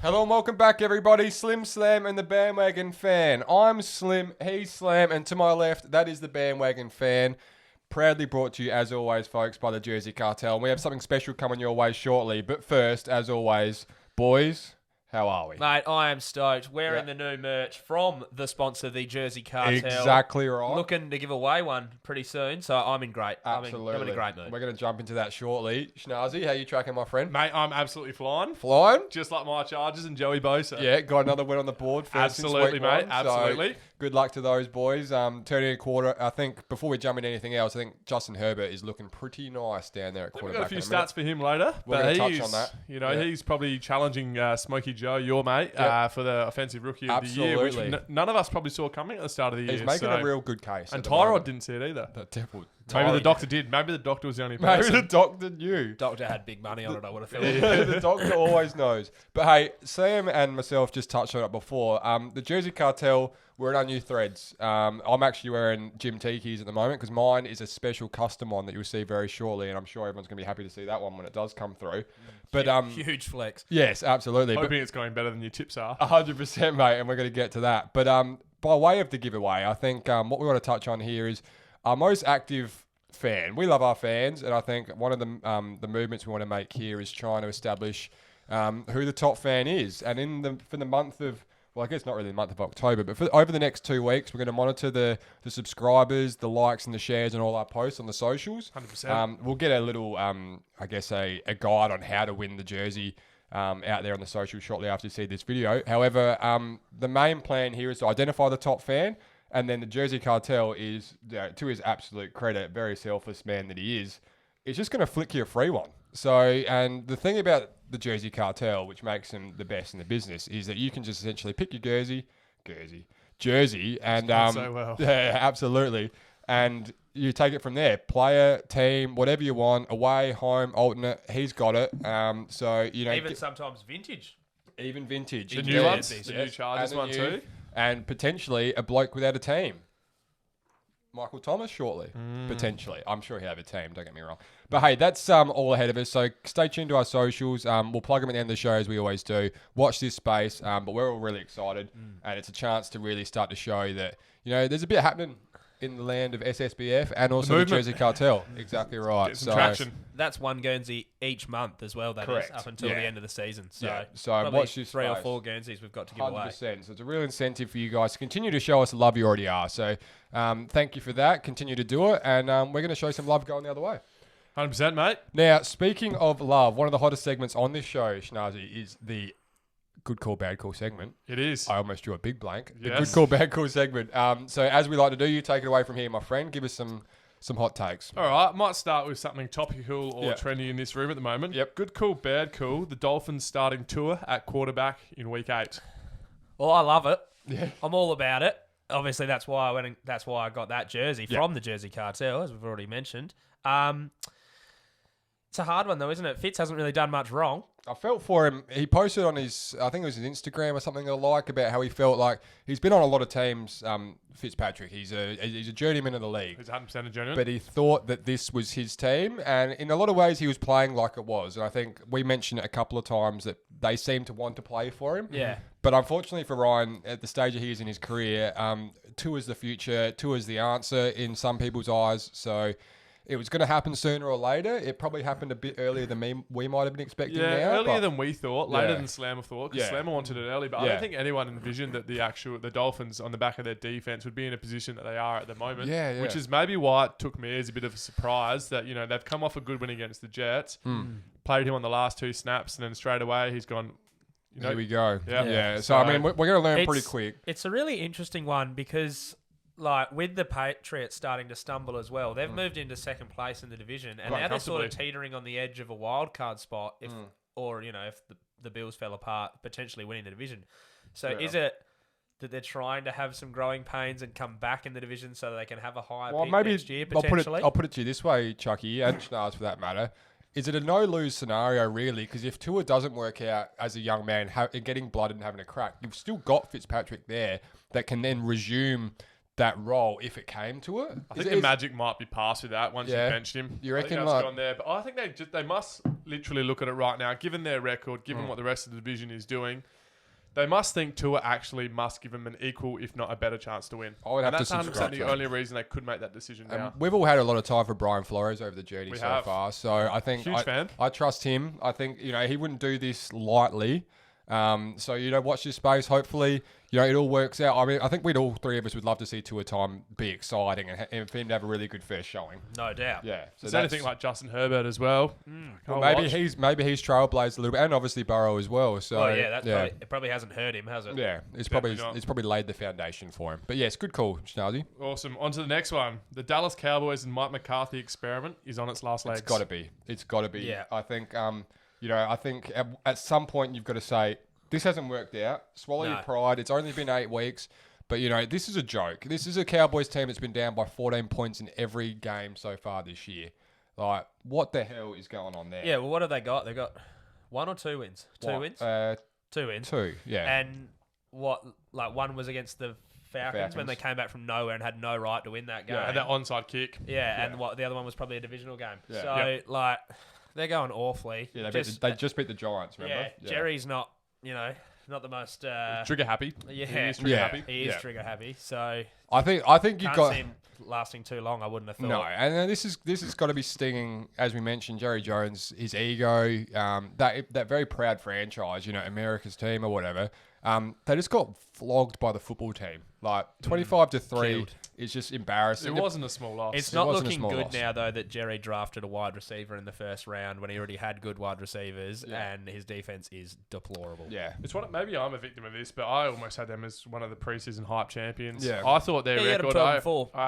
Hello and welcome back, everybody. Slim Slam and the Bandwagon Fan. I'm Slim, he's Slam, and to my left, that is the Bandwagon Fan. Proudly brought to you, as always, folks, by the Jersey Cartel. And we have something special coming your way shortly. But first, as always, boys, how are we? Mate, I am stoked. Wearing the new merch from the sponsor, the Jersey Cartel. Exactly right. Looking to give away one pretty soon, so I'm in great. Absolutely. I'm in a great mood. We're going to jump into that shortly. Schnazzy, how you tracking, my friend? Mate, I'm absolutely flying. Flying? Just like my Chargers and Joey Bosa. Yeah, got another win on the board. Absolutely, mate. Absolutely. So good luck to those boys. Turning a quarter, I think, before we jump into anything else, I think Justin Herbert is looking pretty nice down there at quarterback. We've got a few stats for him later. We're going to touch on that. You know, he's probably challenging Smokey Joe, your mate, for the offensive rookie of the year, which none of us probably saw coming at the start of the year. He's making a real good case. And Tyrod didn't see it either. Maybe the doctor did. Maybe the doctor was the only person. Maybe the doctor knew. Doctor had big money on it, I would have felt. The doctor always knows. But hey, Sam and myself just touched on it before. The Jersey Cartel, we're in our new threads. I'm actually wearing Jim Tiki's at the moment because mine is a special custom one that you'll see very shortly, and I'm sure everyone's going to be happy to see that one when it does come through. But huge flex. Yes, absolutely. Hoping it's going better than your tips are. 100%, mate, and we're going to get to that. But by way of the giveaway, I think what we want to touch on here is our most active fan. We love our fans, and I think one of the movements we want to make here is trying to establish who the top fan is. And for the month of, well, I guess not really the month of October, but over the next 2 weeks, we're going to monitor the subscribers, the likes and the shares and all our posts on the socials. 100%. We'll get a little, I guess, a guide on how to win the jersey out there on the social shortly after you see this video. However, the main plan here is to identify the top fan, and then the Jersey Cartel is, to his absolute credit, very selfless man that he is just going to flick you a free one. So, and the thing about the Jersey Cartel, which makes them the best in the business, is that you can just essentially pick your jersey, and so well. Yeah, absolutely, and you take it from there. Player, team, whatever you want, away, home, alternate. He's got it. So you know, Even sometimes vintage. Even vintage. The new ones, the new Chargers one too. And potentially a bloke without a team. Michael Thomas shortly, potentially. I'm sure he'll have a team, don't get me wrong. But hey, that's all ahead of us. So stay tuned to our socials. We'll plug them at the end of the show as we always do. Watch this space. But we're all really excited. And it's a chance to really start to show that, you know, there's a bit happening in the land of SSBF and also the Jersey Cartel. Exactly right. Get some traction. That's one Guernsey each month as well. That is up until the end of the season. So, so watch this 3 or 4 Guernseys we've got to give 100%. away. So it's a real incentive for you guys to continue to show us the love you already are. So thank you for that. Continue to do it. And we're going to show some love going the other way. 100%, mate. Now, speaking of love, one of the hottest segments on this show, Schnazzy, is the Good Call, Bad Call segment. It is. I almost drew a big blank. The Yes. Good Call, Bad Call segment. So as we like to do, you take it away from here, my friend. Give us some hot takes. All right, might start with something topical or trendy in this room at the moment. Yep. Good call, bad call. The Dolphins starting tour at quarterback in week 8. Well, I love it. Yeah. I'm all about it. Obviously, that's why I got that jersey from the Jersey Cartel, as we've already mentioned. It's a hard one, though, isn't it? Fitz hasn't really done much wrong. I felt for him. He posted on his, I think it was his Instagram or something alike, about how he felt like he's been on a lot of teams. Fitzpatrick, he's a journeyman of the league. He's 100% a journeyman. But he thought that this was his team, and in a lot of ways, he was playing like it was. And I think we mentioned it a couple of times that they seem to want to play for him. Yeah. But unfortunately for Ryan, at the stage that he is in his career, Tua's the future, Tua's the answer in some people's eyes. So it was going to happen sooner or later. It probably happened a bit earlier than we might have been expecting now. Earlier than we thought, later than Slammer thought, because Slammer wanted it early. But I don't think anyone envisioned that the Dolphins on the back of their defense would be in a position that they are at the moment. Which is maybe why it took me as a bit of a surprise that, you know, they've come off a good win against the Jets, played him on the last 2 snaps, and then straight away he's gone, you know. Here we go. Yeah. So, I mean, we're going to learn pretty quick. It's a really interesting one because, like, with the Patriots starting to stumble as well, they've moved into second place in the division, and now they're sort of teetering on the edge of a wild card spot, if the Bills fell apart, potentially winning the division. So is it that they're trying to have some growing pains and come back in the division so they can have a higher pick next year, potentially? I'll put it to you this way, Chucky, and Schnars for that matter. Is it a no-lose scenario, really? Because if Tua doesn't work out as a young man, getting blooded and having a crack, you've still got Fitzpatrick there that can then resume that role if it came to it. I think the magic might be past with that once you benched him. You reckon? That's gone there, but I think they must literally look at it right now, given their record, given what the rest of the division is doing. They must think Tua actually must give them an equal, if not a better chance to win. I would have to subscribe to the only reason they could make that decision now. We've all had a lot of time for Brian Flores over the journey have. far, so I think Huge fan. I trust him. I think he wouldn't do this lightly. So watch this space. Hopefully, it all works out. I mean, I think all three of us would love to see Tua time be exciting and for him to have a really good first showing. No doubt. Yeah. So it's anything like Justin Herbert as well. Well, maybe he's trailblazed a little bit, and obviously Burrow as well. So it probably hasn't hurt him, has it? Yeah, it's probably laid the foundation for him. But yes, good call, Schnazzy. Awesome. On to the next one. The Dallas Cowboys and Mike McCarthy experiment is on its last legs. It's got to be. Yeah. I think I think at some point you've got to say, this hasn't worked out. Swallow your pride. It's only been 8 weeks. But, this is a joke. This is a Cowboys team that's been down by 14 points in every game so far this year. Like, what the hell is going on there? Yeah, well, what have they got? They got 1 or 2 wins? 2 wins? 2 wins. 2, yeah. And one was against the Falcons when they came back from nowhere and had no right to win that game. Yeah, and that onside kick. Yeah, and the other one was probably a divisional game. Yeah. So, they're going awfully. Yeah, they just beat the Giants, remember? Yeah, Jerry's not, not the most... trigger happy. Yeah. He is trigger happy. He is trigger happy, so... I think you've got... see him lasting too long, I wouldn't have thought. No, and this has got to be stinging, as we mentioned, Jerry Jones, his ego, that very proud franchise, America's team or whatever. They just got flogged by the football team. 25-3 is just embarrassing. It wasn't a small loss. It's not looking good now, though, that Jerry drafted a wide receiver in the first round when he already had good wide receivers, and his defense is deplorable. Yeah. Maybe I'm a victim of this, but I almost had them as one of the preseason hype champions. Yeah. I thought their record... I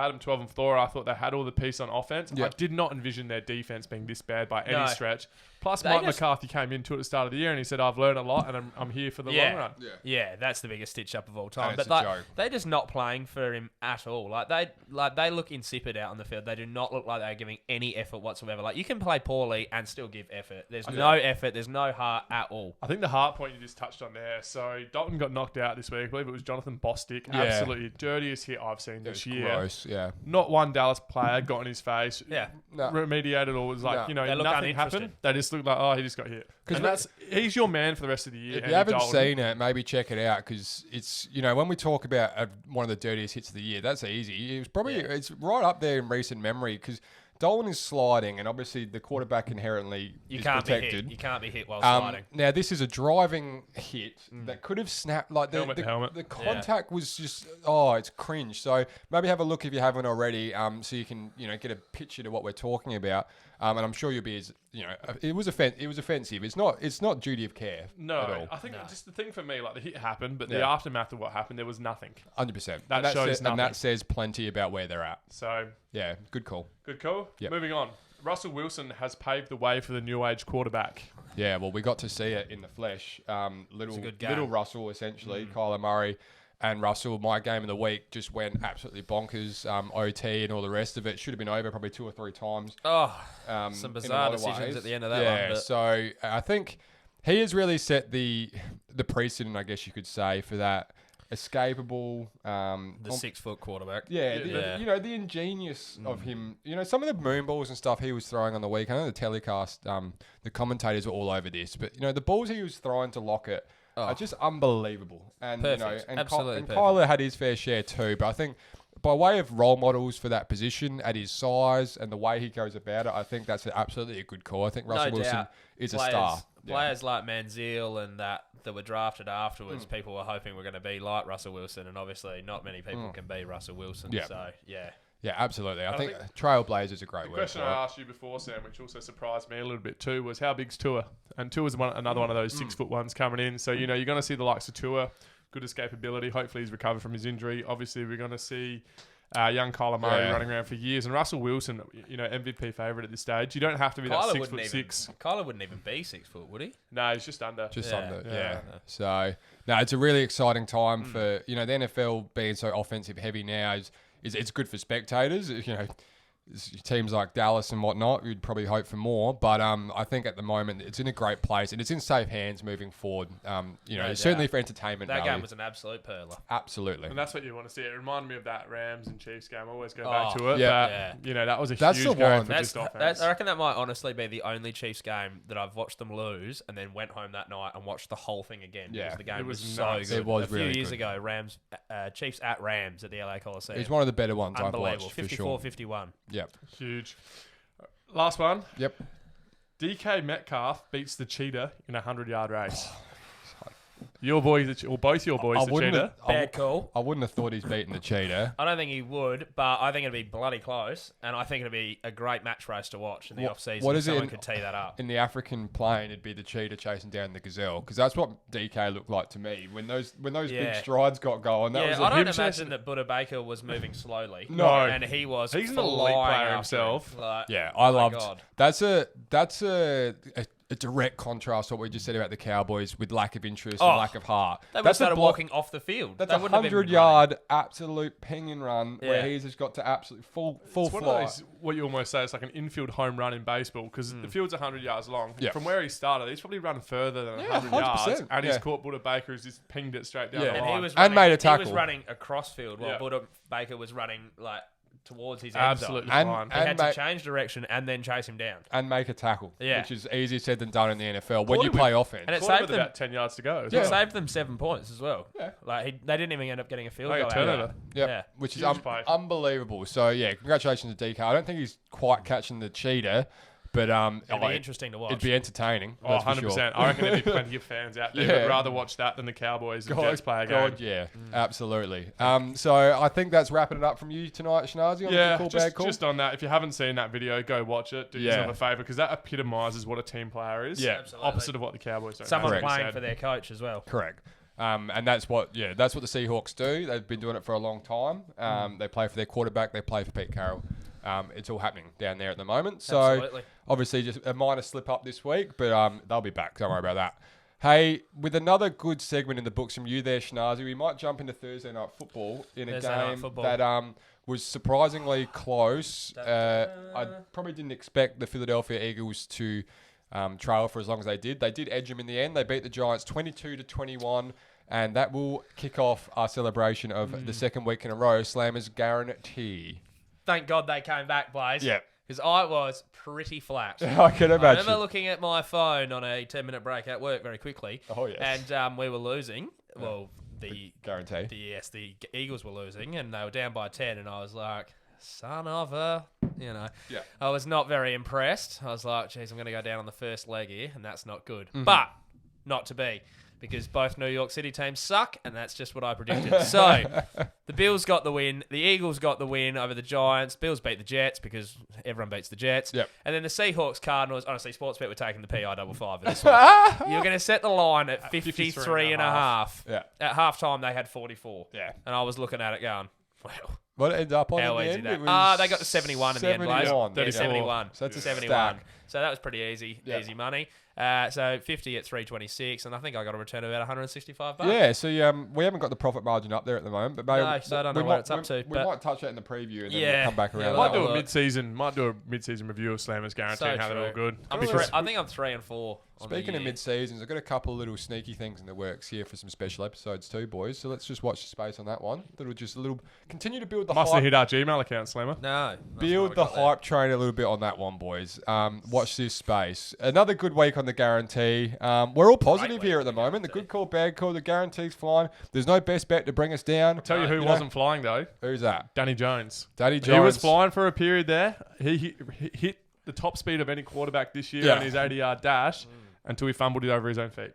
had them 12-4. I thought they had all the piece on offense. I did not envision their defense being this bad by any stretch. Plus, Mike McCarthy came into it at the start of the year and he said, I've learned a lot and I'm here for the long run. Yeah, that's the biggest stitch-up of all time. But they're just not playing for him at all. They look insipid out on the field. They do not look like they're giving any effort whatsoever. You can play poorly and still give effort. There's no effort. There's no heart at all. I think the heart point you just touched on there. So Dalton got knocked out this week. I believe it was Jonathan Bostic. Yeah. Absolutely dirtiest hit I've seen this year. Gross, yeah. Not one Dallas player got in his face. Yeah. Remediated or was they nothing happened. They just looked like, he just got hit. Because he's your man for the rest of the year. If you haven't seen it, maybe check it out because it's, when we talk about one of the dirtiest hits of the year, that's easy. It was probably, it's right up there in recent memory because Dolan is sliding and obviously the quarterback inherently is protected. You can't be hit while sliding. Now, this is a driving hit that could have snapped. Helmet to helmet. The contact was just, it's cringe. So maybe have a look if you haven't already so you can, get a picture to what we're talking about. And I'm sure you'll be as, it was offensive. It's not duty of care at all. I think just the thing for me, the hit happened, but the aftermath of what happened, there was nothing. 100%. That shows nothing. And that says plenty about where they're at. So, yeah, good call. Good call. Yep. Moving on. Russell Wilson has paved the way for the new age quarterback. Yeah, well, we got to see it in the flesh. Little Russell, essentially, Kyler Murray. And Russell, my game of the week, just went absolutely bonkers. OT and all the rest of it. Should have been over probably 2 or 3 times. Some bizarre decisions at the end of that one. Yeah, so I think he has really set the precedent, I guess you could say, for that escapable... the 6-foot quarterback. The ingenious of him. Some of the moon balls and stuff he was throwing on the week. I know the telecast, the commentators were all over this. But, the balls he was throwing to Lockett are just unbelievable. And perfect. Absolutely perfect. Kyler had his fair share too, but I think by way of role models for that position at his size and the way he goes about it, I think that's absolutely a good call. I think Russell Wilson is a star. Players like Manziel and that were drafted afterwards, people were hoping were going to be like Russell Wilson, and obviously not many people can be Russell Wilson. Yeah. So, yeah. Yeah, absolutely. I think Trailblazer is a great word. The question I asked you before, Sam, which also surprised me a little bit too, was how big's Tua? And Tua's another one of those 6-foot ones coming in. So, you're going to see the likes of Tua, good escapability. Hopefully he's recovered from his injury. Obviously, we're going to see young Kyler Murray running around for years. And Russell Wilson, MVP favourite at this stage. You don't have to be that 6'6". Kyler wouldn't even be 6 foot, would he? No, he's just under. Yeah. So, it's a really exciting time for, the NFL being so offensive heavy now is it's good for spectators. teams like Dallas and whatnot, you'd probably hope for more. But I think at the moment it's in a great place and it's in safe hands moving forward. Certainly for entertainment that value. game was an absolute perler. Absolutely. And that's what you want to see. It reminded me of that Rams and Chiefs game. I always go back to it. Yeah. But, that was a That's huge the game one. for just offense. I reckon that might honestly be the only Chiefs game that I've watched them lose and then went home that night and watched the whole thing again. Yeah. Because the game was nuts. so good. It was a few really years good. ago, Chiefs at Rams at the LA Coliseum. It's one of the better ones I've Unbelievable. watched, for sure. 54-51. Yep. Huge. Last one. Yep. DK Metcalf beats the cheetah in a 100-yard race. Your boys, or both your boys, the cheetah. Bad call. I wouldn't have thought he's beaten the cheetah. I don't think he would, but I think it'd be bloody close, and I think it'd be a great match race to watch in the off-season. What is Someone it could tee that up. In the African plain, it'd be the cheetah chasing down the gazelle, because that's what DK looked like to me. When those big strides got going, that was I don't him imagine that Buddha Baker was moving slowly. No. And he was. He's an elite player himself. I loved. That's a direct contrast to what we just said about the Cowboys with lack of interest and lack of heart. They would have started walking off the field. That's a 100-yard absolute ping and run where he's just got to absolute full fly. What you almost say, it's like an infield home run in baseball because the field's 100 yards long. Yeah. From where he started, he's probably run further than 100 yards. And he's caught Buddha Baker who's just pinged it straight down the line. And he was made a tackle. He was running across field while Buddha Baker was running towards his end absolutely zone. fine. He had to change direction and then chase him down. And make a tackle, Yeah. which is easier said than done in the NFL when you play offense. And it Caught him saved with them about 10 yards to go. It saved them 7 points as well. Yeah. They didn't even end up getting a field Like a goal. turnover. Yep. Which is Huge play. unbelievable. So, congratulations to DK. I don't think he's quite catching the cheetah, but it'd be interesting to watch. It'd be entertaining. Oh, that's for 100%. sure. I reckon there'd be plenty of fans out there who'd rather watch that than the Cowboys and Jets play a game. Yeah, absolutely. So I think that's wrapping it up from you tonight, Shanazi. On the good call, bad call. Just on that, if you haven't seen that video, go watch it. Do yourself a favour because that epitomises what a team player is. Yeah. Absolutely. Opposite of what the Cowboys do. Someone playing for their coach as well. Correct. And that's what the Seahawks do. They've been doing it for a long time. They play for their quarterback. They play for Pete Carroll. It's all happening down there at the moment. So Absolutely. obviously just a minor slip up this week, but they'll be back. Don't worry about that. Hey, with another good segment in the books from you there, Shanazi, we might jump into Thursday Night Football in a game that was surprisingly close. I probably didn't expect the Philadelphia Eagles to trail for as long as they did. They did edge them in the end. They beat the Giants 22-21. And that will kick off our celebration of the second week in a row. Slammers guarantee. Thank God they came back, Blaze. Yeah. Because I was pretty flat. I can imagine. I remember looking at my phone on a 10-minute break at work very quickly. Oh, yes. And we were losing. Well, the guarantee. The Eagles were losing, and they were down by 10. And I was like, son of a, Yeah. I was not very impressed. I was like, geez, I'm going to go down on the first leg here, and that's not good. But not to be. Because both New York City teams suck, and that's just what I predicted. So, the Bills got the win. The Eagles got the win over the Giants. Bills beat the Jets because everyone beats the Jets. Yep. And then the Seahawks, Cardinals. Honestly, Sportsbet were taking the PI55 for this one. You're going to set the line at 53 and a half. Yeah. At halftime, they had 44. Yeah. And I was looking at it going, well, what it ended up on how in the easy end? that? It was They got to 71 in the end, Blaze. 71. 71. So that's a 71. stack. So that was pretty easy, easy money. So 50 at 326, and I think I got a return of about $165. Yeah, so we haven't got the profit margin up there at the moment, but maybe so I don't know what it's up to. We might touch that in the preview and then we'll come back around. Might do a mid-season review of Slammers guaranteeing how they're all good. I think I'm 3 and 4. Speaking of mid-seasons, I've got a couple of little sneaky things in the works here for some special episodes too, boys. So let's just watch the space on that one. Continue to build the hype. Must have hit our Gmail account, Slammer. No. Build the hype train a little bit on that one, boys. Watch this space. Another good week on the guarantee. We're all positive here at the moment. The good call, bad call. The guarantee's flying. There's no best bet to bring us down. I'll tell you who wasn't flying, though. Who's that? Danny Jones. Danny Jones. He was flying for a period there. He hit the top speed of any quarterback this year on his 80-yard dash until he fumbled it over his own feet.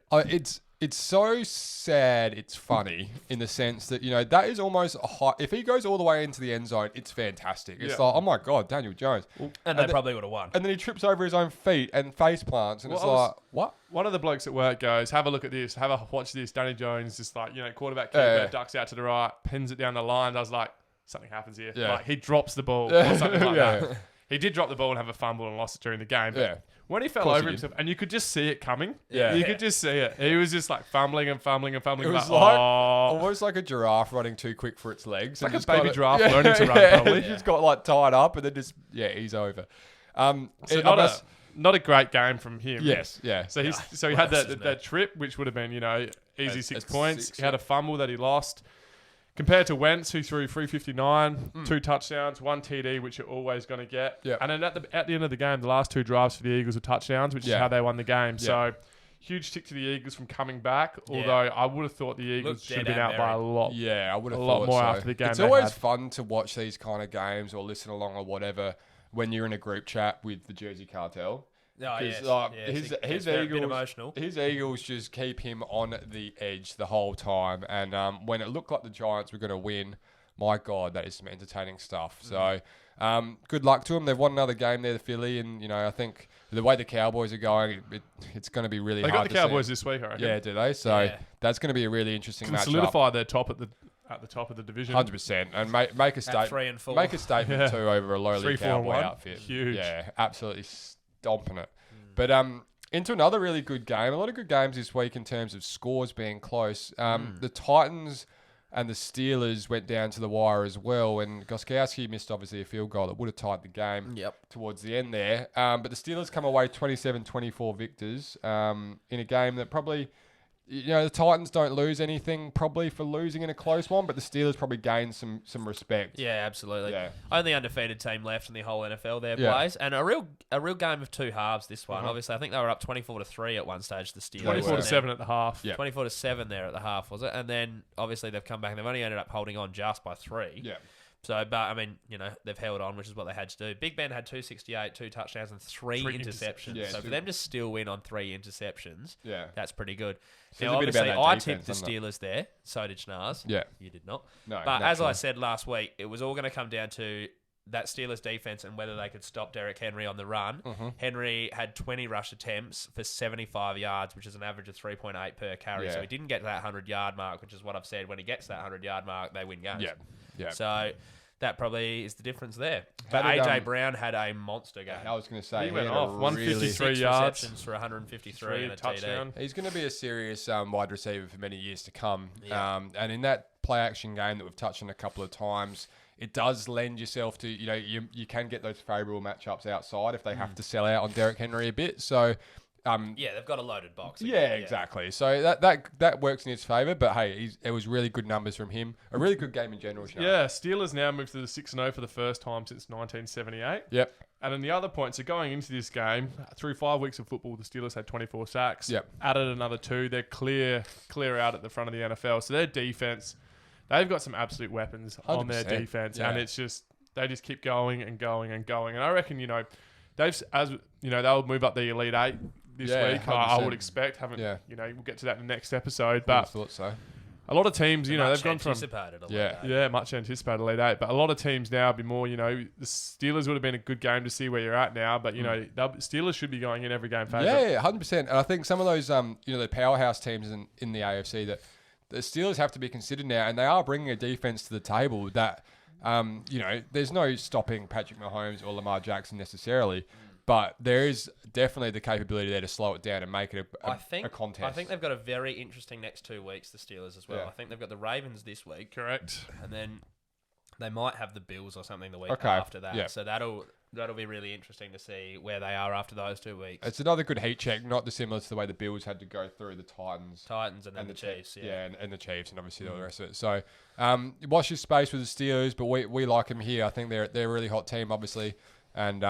It's so sad. It's funny in the sense that, that is almost a high. If he goes all the way into the end zone, it's fantastic. It's like, oh my God, Daniel Jones. And they probably would have won. And then he trips over his own feet and face plants. And what? One of the blokes at work goes, have a look at this, watch this. Danny Jones just quarterback keeper, ducks out to the right, pins it down the line. I was like, something happens here. Yeah. Like he drops the ball or something like that. he did drop the ball and have a fumble and lost it during the game. But when he fell over himself, and you could just see it coming. You could just see it. He was just like fumbling and fumbling and fumbling. It was almost like a giraffe running too quick for its legs. Like a baby giraffe learning to run, probably. He just got like tied up and then just, he's over. So not a great game from him. Yes, yeah. So he had that trip, which would have been, easy 6 points. He had a fumble that he lost. Compared to Wentz, who threw 359, 2 touchdowns, 1 TD, which you're always going to get. Yep. And then at the end of the game, the last 2 drives for the Eagles were touchdowns, which is how they won the game. Yep. So huge tick to the Eagles from coming back. Although I would have thought the Eagles should have been out by a lot. Yeah, I would have thought a lot more so. After the game. It's always fun to watch these kind of games or listen along or whatever when you're in a group chat with the Jersey Cartel. Oh, yes. His Eagles, emotional. His Eagles just keep him on the edge the whole time. And when it looked like the Giants were going to win, my God, that is some entertaining stuff. So good luck to them. They've won another game there, the Philly. And, I think the way the Cowboys are going, it's going to be really hard to see. They got the Cowboys this week, I reckon. Yeah, do they? So that's going to be a really interesting matchup. Solidify their top at the top of the division. 100%. And make a statement. 3 and 4. Make a statement, too, over a lowly Cowboy outfit. Huge. Yeah, absolutely stomping it. But into another really good game. A lot of good games this week in terms of scores being close. The Titans and the Steelers went down to the wire as well. And Gostkowski missed, obviously, a field goal that would have tied the game towards the end there. But the Steelers come away 27-24 victors in a game that probably... the Titans don't lose anything probably for losing in a close one, but the Steelers probably gained some respect. Yeah, absolutely. Yeah. Only undefeated team left in the whole NFL there, Blaze. And a real game of 2 halves, this one. Obviously, I think they were up 24-3 at one stage, the Steelers. 24-7 at the half. 24-7 there at the half, was it? And then, obviously, they've come back and they've only ended up holding on just by 3. Yeah. So, but, I mean, they've held on, which is what they had to do. Big Ben had 268, 2 touchdowns, and 3 interceptions. Yeah, so, for them to still win on 3 interceptions, that's pretty good. Now, obviously, I tipped the Steelers there. So did Schnars. Yeah. You did not. No. But as I said last week, it was all going to come down to that Steelers defense and whether they could stop Derrick Henry on the run. Henry had 20 rush attempts for 75 yards, which is an average of 3.8 per carry. So he didn't get to that 100-yard mark, which is what I've said. When he gets that 100-yard mark, they win games. Yeah. So that probably is the difference there. But AJ Brown had a monster game. I was going to say he went off 153 yards receptions for 153 and a touchdown. He's going to be a serious wide receiver for many years to come. And in that play action game that we've touched on a couple of times, it does lend yourself to you can get those favourable matchups outside if they have to sell out on Derrick Henry a bit. So. They've got a loaded box. Again, exactly. So that works in his favour. But hey, it was really good numbers from him. A really good game in general. Yeah, Steelers now moved to the 6-0 for the first time since 1978. Yep. And then the other point, so going into this game, through 5 weeks of football, the Steelers had 24 sacks. Yep. Added another 2. They're clear out at the front of the NFL. So their defense, they've got some absolute weapons on their defense, and it's just they just keep going and going and going. And I reckon they'll move up the Elite 8. This week, I would expect. We'll get to that in the next episode. But I thought so. A lot of teams, they've gone from much anticipated Elite 8. But a lot of teams now be more, the Steelers would have been a good game to see where you're at now. But Steelers should be going in every game favourite. Yeah, 100%. And I think some of those, the powerhouse teams in the AFC that the Steelers have to be considered now, and they are bringing a defense to the table that, there's no stopping Patrick Mahomes or Lamar Jackson necessarily. But there is definitely the capability there to slow it down and make it a contest. I think they've got a very interesting next 2 weeks, the Steelers as well. Yeah. I think they've got the Ravens this week. Correct. And then they might have the Bills or something the week after that. Yeah. So that'll be really interesting to see where they are after those 2 weeks. It's another good heat check, not dissimilar to the way the Bills had to go through the Titans and then the Chiefs. And the Chiefs and obviously all the rest of it. So watch this space with the Steelers, but we like them here. I think they're a really hot team, obviously. And,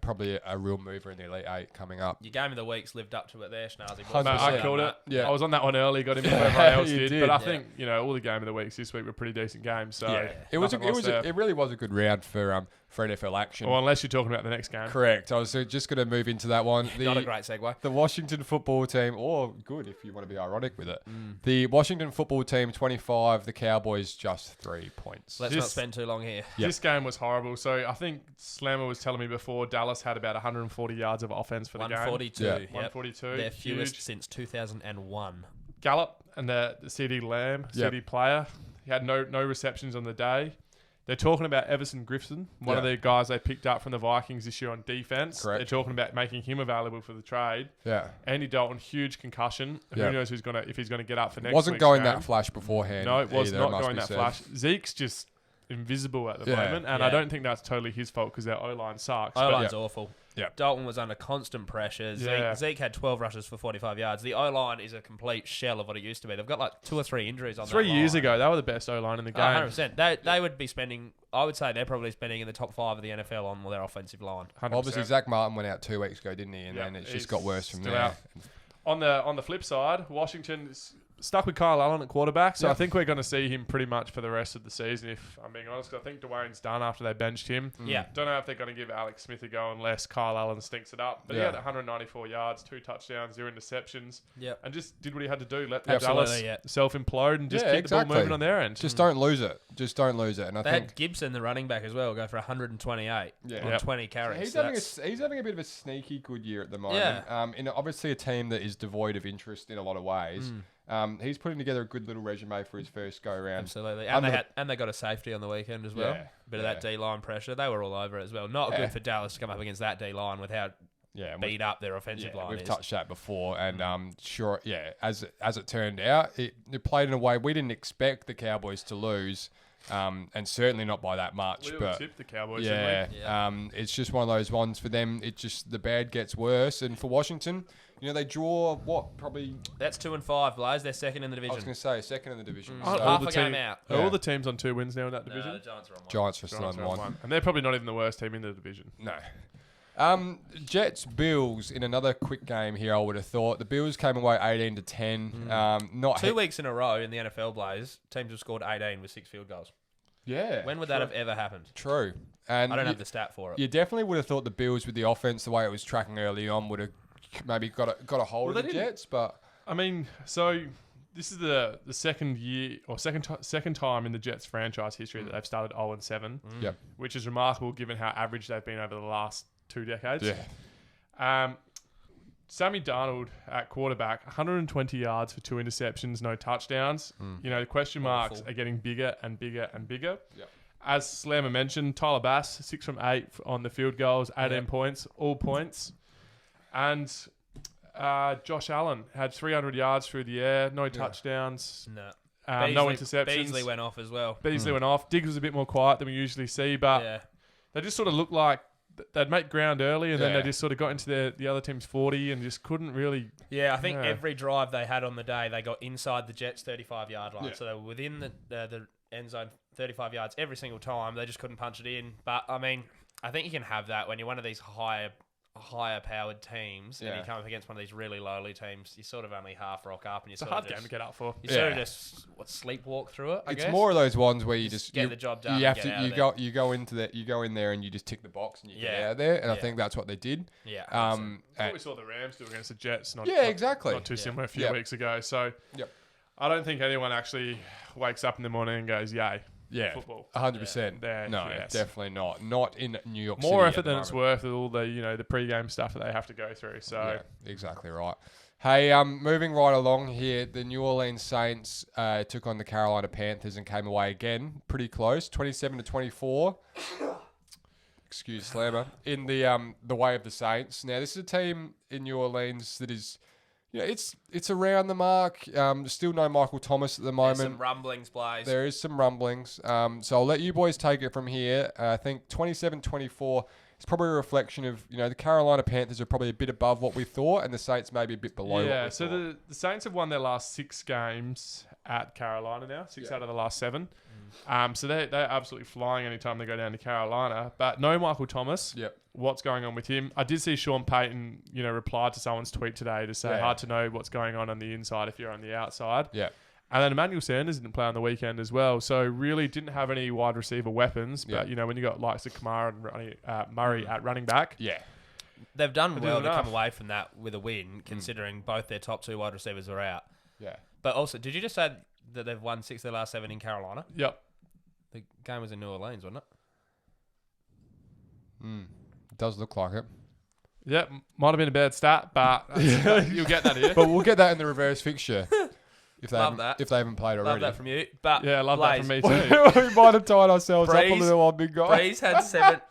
probably a real mover in the Elite 8 coming up. Your game of the week's lived up to it there, Schnazzy. I called it. Yeah. I was on that one early, got him before everyone else did. But I think, all the game of the weeks this week were pretty decent games. So it really was a good round for NFL action. Well, unless you're talking about the next game. Correct. I was just going to move into that one. Not a great segue. The Washington football team, or good if you want to be ironic with it. The Washington football team, 25. The Cowboys, just 3 points. Let's not spend too long here. This game was horrible. So I think Slammer was telling me before, Dallas had about 140 yards of offense for the game. 142. Yeah. 142. Their fewest since 2001. Gallup and the CD Lamb, CD player, he had no receptions on the day. They're talking about Everson Griffin, one of the guys they picked up from the Vikings this year on defense. Correct. They're talking about making him available for the trade. Yeah. Andy Dalton, huge concussion. Who knows if he's gonna get up for next Wasn't week's going game. that flash beforehand. No, it was either, not going that flash. Zeke's just invisible at the moment, and I don't think that's totally his fault because their O-line sucks. O-line's awful. Yeah. Dalton was under constant pressure. Zeke had 12 rushes for 45 yards. The O-line is a complete shell of what it used to be. They've got like 2 or 3 injuries on that 3 years ago, they were the best O-line in the game. 100%. They would be spending, I would say they're probably spending in the top 5 of the NFL on their offensive line. 100%. Obviously, Zach Martin went out 2 weeks ago, didn't he? And then it's just got worse from there. Out. On the flip side, Washington is stuck with Kyle Allen at quarterback, so I think we're going to see him pretty much for the rest of the season, if I'm being honest. I think Dwayne's done after they benched him. Yeah. Don't know if they're going to give Alex Smith a go unless Kyle Allen stinks it up. But he had 194 yards, 2 touchdowns, 0 interceptions, and just did what he had to do. Let the Dallas self-implode and just keep the ball moving on their end. Just don't lose it. Just don't lose it. And I think had Gibson, the running back, as well, go for 128 on 20 carries. So he's having a bit of a sneaky good year at the moment. In obviously a team that is devoid of interest in a lot of ways. He's putting together a good little resume for his first go around. Absolutely, and they got a safety on the weekend as well. Bit of that D line pressure. They were all over it as well. Not good for Dallas to come up against that D line with how beat up their offensive line. We've touched that before, and as it turned out, it played in a way we didn't expect the Cowboys to lose. And certainly not by that much. We but tipped the Cowboys. It's just one of those ones for them. It just the bad gets worse, and for Washington, they draw probably. That's 2-5, Blaze. They're second in the division. I was going to say second in the division. So half a game out. Are all the teams on 2 wins now in that division? The Giants are on 1. Giants are still on 1, and they're probably not even the worst team in the division. No. Jets Bills in another quick game here. I would have thought the Bills came away 18-10. Not 2 weeks in a row in the NFL, Blaze. Teams have scored 18 with 6 field goals. Yeah. When would that have ever happened? True. And I don't have the stat for it. You definitely would have thought the Bills with the offense, the way it was tracking early on, would have maybe got a hold of the Jets. But I mean, so this is the second year or second time in the Jets franchise history that they've started 0-7. Yep. Which is remarkable given how average they've been over the last 2 decades. Yeah. Sammy Darnold at quarterback, 120 yards for 2 interceptions, no touchdowns. The question marks are getting bigger and bigger and bigger. Yep. As Slammer mentioned, Tyler Bass, 6 from 8 on the field goals, 18 points, all points. And Josh Allen had 300 yards through the air, no touchdowns. No. No interceptions. Beasley went off as well. Beasley went off. Diggs was a bit more quiet than we usually see, but they just sort of looked like they'd make ground early, and then they just sort of got into the other team's 40 and just couldn't really. Yeah, I think every drive they had on the day, they got inside the Jets' 35-yard line. So they were within the end zone 35 yards every single time. They just couldn't punch it in. But, I mean, I think you can have that when you're one of these higher powered teams and you come up against one of these really lowly teams. You sort of only half rock up and it's a hard game to get up for. You sort of just sleepwalk through it. I guess. More of those ones where you just get the job done. You go in there and you just tick the box and you get out of there. And I think that's what they did. Yeah. What we saw the Rams do against the Jets. Exactly. Not too similar a few weeks ago. So I don't think anyone actually wakes up in the morning and goes, "Yay." Yeah, football. 100%. No, definitely not. Not in New York City. More effort than it's worth with all the the pre-game stuff that they have to go through. So exactly right. Hey, moving right along here, the New Orleans Saints took on the Carolina Panthers and came away again pretty close, 27-24. Excuse Slammer. In the way of the Saints. Now, this is a team in New Orleans that is. It's around the mark. Still no Michael Thomas at the moment. There's some rumblings, Blaze. There is some rumblings. So I'll let you boys take it from here. I think 27-24 is probably a reflection of, the Carolina Panthers are probably a bit above what we thought, and the Saints maybe a bit below what we thought. So the Saints have won their last 6 games at Carolina now, 6 out of the last 7. So they're absolutely flying anytime they go down to Carolina. But no Michael Thomas. Yep. What's going on with him? I did see Sean Payton, reply to someone's tweet today to say hard to know what's going on the inside if you're on the outside. Yeah. And then Emmanuel Sanders didn't play on the weekend as well. So really didn't have any wide receiver weapons. But, when you got likes of Kamara and Murray at running back. Yeah. They've done well to come away from that with a win, considering both their top 2 wide receivers are out. Yeah. But also, did you just say that they've won 6 of their last 7 in Carolina? Yep. The game was in New Orleans, wasn't it? It does look like it. Yep. Might have been a bad stat, but you'll get that here. But we'll get that in the reverse fixture. If they Love haven't, that. if they haven't played already. Love that from you. But Yeah, I love that Blaze, from me too. We might have tied ourselves up a Breeze- little on big guy.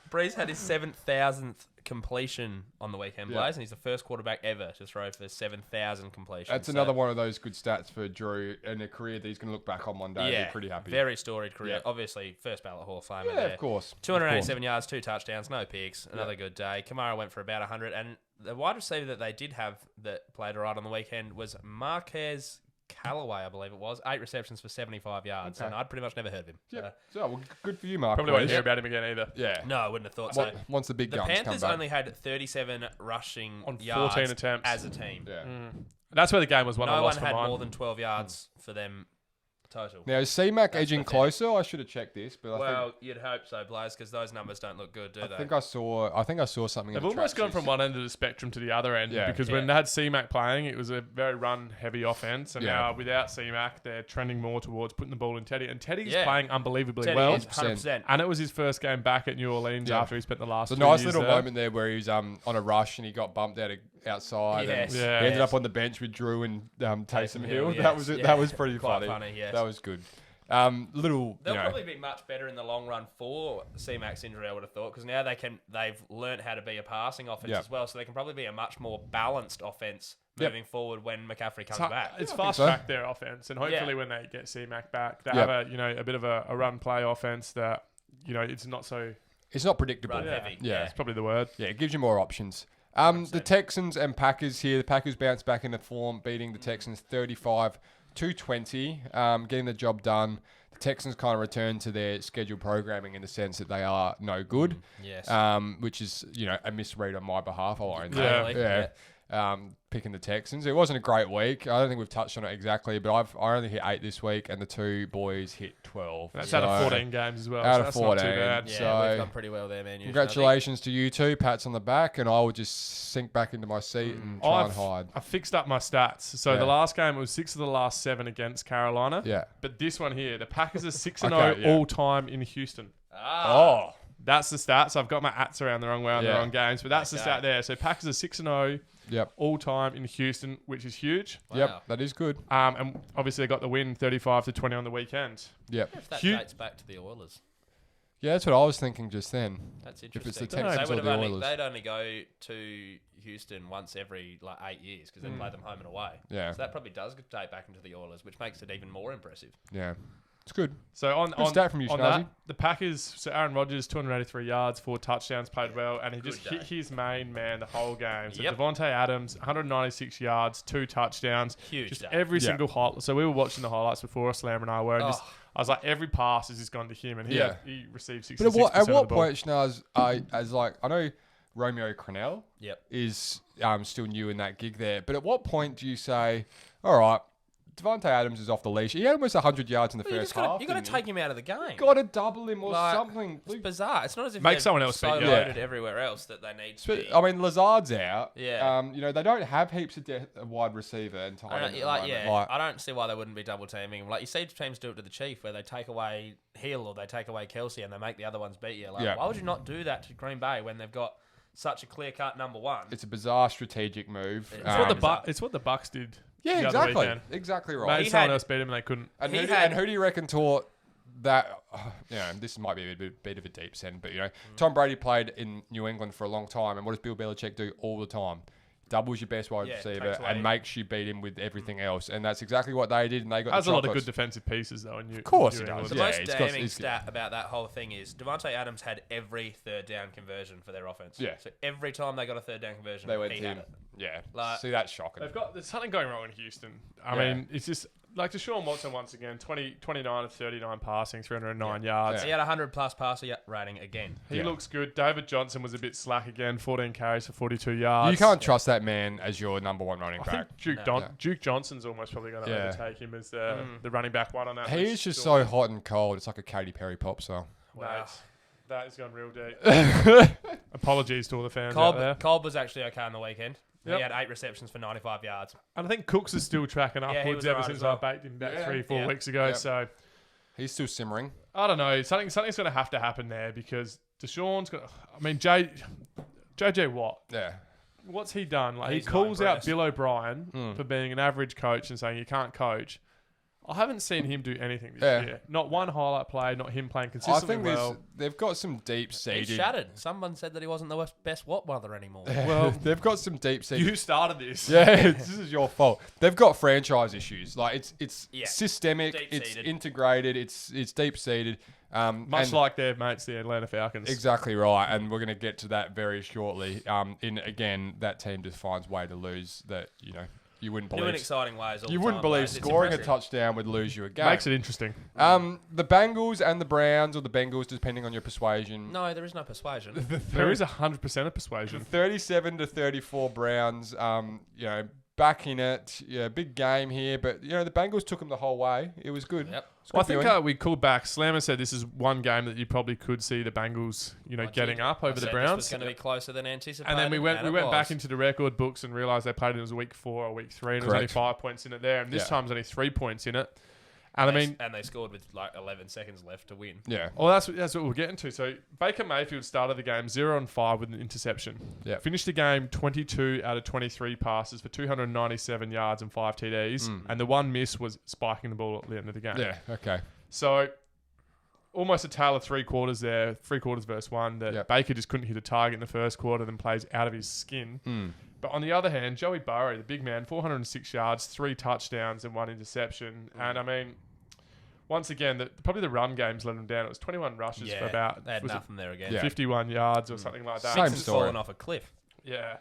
Breeze had his 7,000th completion on the weekend, Yeah. Blaze, and he's the first quarterback ever to throw for 7,000 completions. That's another one of those good stats for Drew in a career that he's going to look back on one day and be pretty happy. Very storied career. Yeah. Obviously, first ballot Hall of Famer Yeah, there. of course. 287 yards, 2 touchdowns, no picks. Another good day. Kamara went for about 100. And the wide receiver that they did have that played all right on the weekend was Marquez Callaway, I believe it was. 8 receptions for 75 yards. Okay. And I'd pretty much never heard of him. Yeah. So, well, good for you, Mark. Probably won't hear about him again either. Yeah. No, I wouldn't have thought so. Once the big The guns come Panthers back. only had 37 rushing On yards 14 attempts. as a team. Yeah. That's where the game was won. No I one lost for had mine. more than 12 yards for them total. Now, is C-Mac That's edging pathetic. closer? I should have checked this, but Well, you'd hope so, Blaze, because those numbers don't look good, do I they? think I saw something. They've in the almost track gone from sheets. one end of the spectrum to the other end because when they had C-Mac playing, it was a very run-heavy offense. And now without C-Mac, they're trending more towards putting the ball in Teddy. And Teddy's playing unbelievably Teddy well. is 100%. And it was his first game back at New Orleans after he spent the last It's a 2 nice years little there. moment there where he was on a rush and he got bumped outside. Yes. And Yeah. he ended up on the bench with Drew and Taysom Hill. Hill, That yes. was Yeah. that was pretty Quite funny. funny, yes. That was good. Little, They'll probably be much better in the long run for C-Mac's injury, I would have thought, because now they've learnt how to be a passing offense as well, so they can probably be a much more balanced offense moving forward when McCaffrey comes back. It's I think fast so. track their offense, and hopefully when they get C-Mac back, they have a bit of a run play offense that it's not so. It's not predictable. Run heavy. Yeah. That's probably the word. Yeah, it gives you more options. The Texans and Packers here. The Packers bounced back into form, beating the Texans 35-20, getting the job done. The Texans kind of returned to their scheduled programming in the sense that they are no good. Yes. Which is, a misread on my behalf. I'll own Yeah. that. Yeah. Picking the Texans. It wasn't a great week. I don't think we've touched on it exactly, but I only hit 8 this week, and the two boys hit 12. That's out of 14 games as well. Out so of that's 14. Not too bad. Yeah, So, we've done pretty well there, man. usually, I think. Congratulations to you two. Pats on the back, and I will just sink back into my seat and try and hide. I fixed up my stats. So the last game it was 6 of the last 7 against Carolina. Yeah. But this one here, the Packers are 6-0 Okay, yeah. all time in Houston. Oh. That's the stats. I've got my ats around the wrong way on the wrong games, but that's the stat there. So Packers are 6-0 Yep. all time in Houston, which is huge. Wow. Yep. That is good. And obviously they got the win 35-20 on the weekend. Yep. If that Hu- dates back to the Oilers. Yeah, that's what I was thinking just then. That's If interesting. it's the They Texans or would the have Oilers. they'd only go to Houston once every 8 years because they play them home and away. Yeah. So that probably does date back into the Oilers, which makes it even more impressive. Yeah. It's good. So on stat from you, on Schnazzy. that, the Packers, so Aaron Rodgers, 283 yards, 4 touchdowns, played well, and he just day. hit his main man the whole game. So Yep. Devontae Adams, 196 yards, 2 touchdowns. Huge Just day. every single highlight. So we were watching the highlights before, Slam and I were, and just, I was like, every pass has just gone to him, and he received 66% But at of the what ball. point, Schnaz, I know Romeo Crennel Yep. is still new in that gig there, but at what point do you say, all right, Devontae Adams is off the leash. He had almost 100 yards in the first half. You got to take him out of the game. Got to double him or Like, something. It's bizarre. It's not as if Make they're someone else so beat you. loaded everywhere else that they need to be. I mean, Lazard's out. Yeah. They don't have heaps of wide receiver and tight end at the moment. I don't see why they wouldn't be double teaming him. Like you see teams do it to the Chief, where they take away Hill or they take away Kelsey and they make the other ones beat you. Like, why would you not do that to Green Bay when they've got such a clear cut number one? It's a bizarre strategic move. It's what the Bucks did. Yeah, the other exactly. weekend. Exactly right. Maybe someone else beat him and they couldn't. And He who do you reckon taught that? This might be a bit of a deep send, but Tom Brady played in New England for a long time, and what does Bill Belichick do all the time? Doubles your best wide receiver and makes you beat him with everything else, and that's exactly what they did. And they got has the a lot of chocolates. good defensive pieces though. Of course he does. The Yeah, most he's got- damning he's- stat about that whole thing is Devontae Adams had every third down conversion for their offense. Yeah. So every time they got a third down conversion, They went he to had him. it. Yeah. Like- See, that's shocking. There's something going wrong in Houston. I mean, it's just like Deshaun Watson once again, 29 of 39 passing, 309 yards. He had 100 plus passer rating again. He looks good. David Johnson was a bit slack again, 14 carries for 42 yards. You can't trust that man as your number one running I back. think Duke Johnson's almost probably going to overtake him as the running back one on that He list. is just so hot and cold. It's like a Katy Perry pop song. Wow. Mate, that has gone real deep. Apologies to all the fans out there. Cobb was actually okay on the weekend. Yep. He had 8 receptions for 95 yards. And I think Cooks is still tracking he upwards was ever alright since as well. I baked him back 3-4 Yeah. weeks ago. Yep. So He's still simmering. I don't know. Something's going to have to happen there because Deshaun's got. I mean, JJ Watt. Yeah. What's he done? Like He's he not calls out impressed. Bill O'Brien for being an average coach and saying you can't coach. I haven't seen him do anything this year. Not one highlight play, not him playing consistently they've got some deep-seated... He's shattered. Someone said that he wasn't the best what mother anymore. Well, they've got some deep-seated... You started this. Yeah, this is your fault. They've got franchise issues. Like, it's systemic, Deep-seated. it's integrated, it's deep-seated. Much like their mates, the Atlanta Falcons. Exactly right, and we're going to get to that very shortly. Again, that team just finds a way to lose that, you wouldn't believe. In exciting ways. You wouldn't believe scoring a touchdown would lose you a game. Makes it interesting. The Bengals and the Browns, or the Bengals, depending on your persuasion. No, there is no persuasion. There is 100% of persuasion. 37-34 Browns. Back in it. Yeah, big game here, but the Bengals took them the whole way. It was good. Yep. Well, I think we called back. Slammer said this is one game that you probably could see the Bengals, getting up over the Browns. This was going to be closer than anticipated. And then we went back into the record books and realised they played it as week 4 or week 3, and Correct. there was only 5 points in it there. And this time there's only 3 points in it. And and they scored with like 11 seconds left to win. Yeah. Well, that's what we're getting to. So Baker Mayfield started the game 0-5 with an interception. Yeah. Finished the game 22 out of 23 passes for 297 yards and 5 TDs. And the one miss was spiking the ball at the end of the game. Yeah. Okay. So almost a tale of 3 quarters there, 3 quarters versus 1, that Baker just couldn't hit a target in the first quarter, then plays out of his skin. But on the other hand, Joey Burrow, the big man, 406 yards, 3 touchdowns and 1 interception. And I mean, once again, probably the run games let him down. It was 21 rushes for about... They had nothing there again. 51 yards or something like that. Same Six story. fallen off a cliff. Yeah.